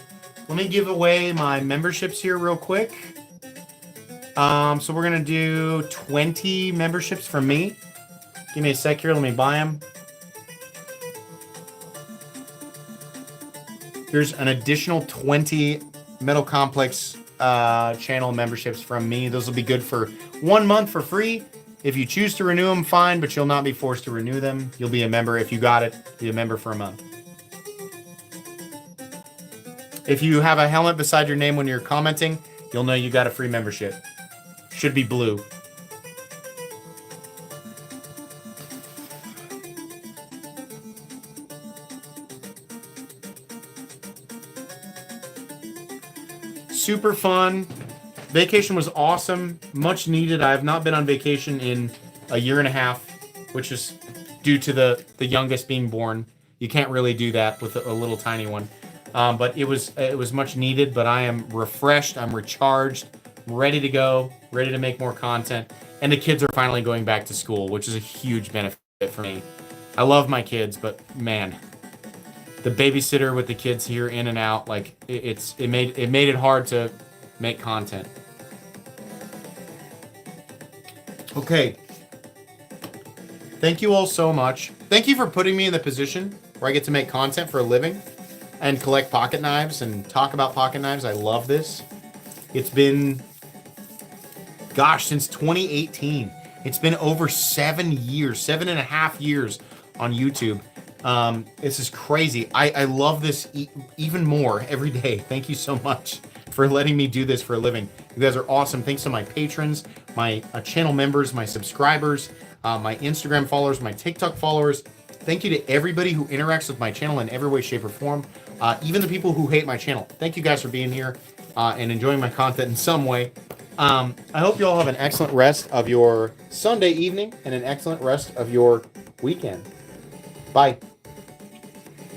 Let me give away my memberships here real quick. So we're going to do 20 memberships from me. Give me a sec here. Let me buy them. Here's an additional 20 Metal Complex channel memberships from me. Those will be good for 1 month for free. If you choose to renew them, fine, but you'll not be forced to renew them. You'll be a member. If you got it, be a member for a month. If you have a helmet beside your name when you're commenting, you'll know you got a free membership. Should be blue. Super fun. Vacation was awesome. Much needed. I have not been on vacation in a year and a half, which is due to the youngest being born. You can't really do that with a little tiny one. But it was much needed, but I am refreshed. I'm recharged. I'm ready to go. Ready to make more content. And the kids are finally going back to school, which is a huge benefit for me. I love my kids, but man, the babysitter with the kids here in and out, like it made it hard to make content. Okay. Thank you all so much. Thank you for putting me in the position where I get to make content for a living and collect pocket knives and talk about pocket knives. I love this. It's been, gosh, since 2018. It's been over 7 years, 7.5 years on YouTube. This is crazy. I love this even more every day. Thank you so much for letting me do this for a living. You guys are awesome. Thanks to my patrons, my channel members, my subscribers, my Instagram followers, my TikTok followers. Thank you to everybody who interacts with my channel in every way, shape, or form. Even the people who hate my channel. Thank you guys for being here and enjoying my content in some way. I hope you all have an excellent rest of your Sunday evening and an excellent rest of your weekend. Bye.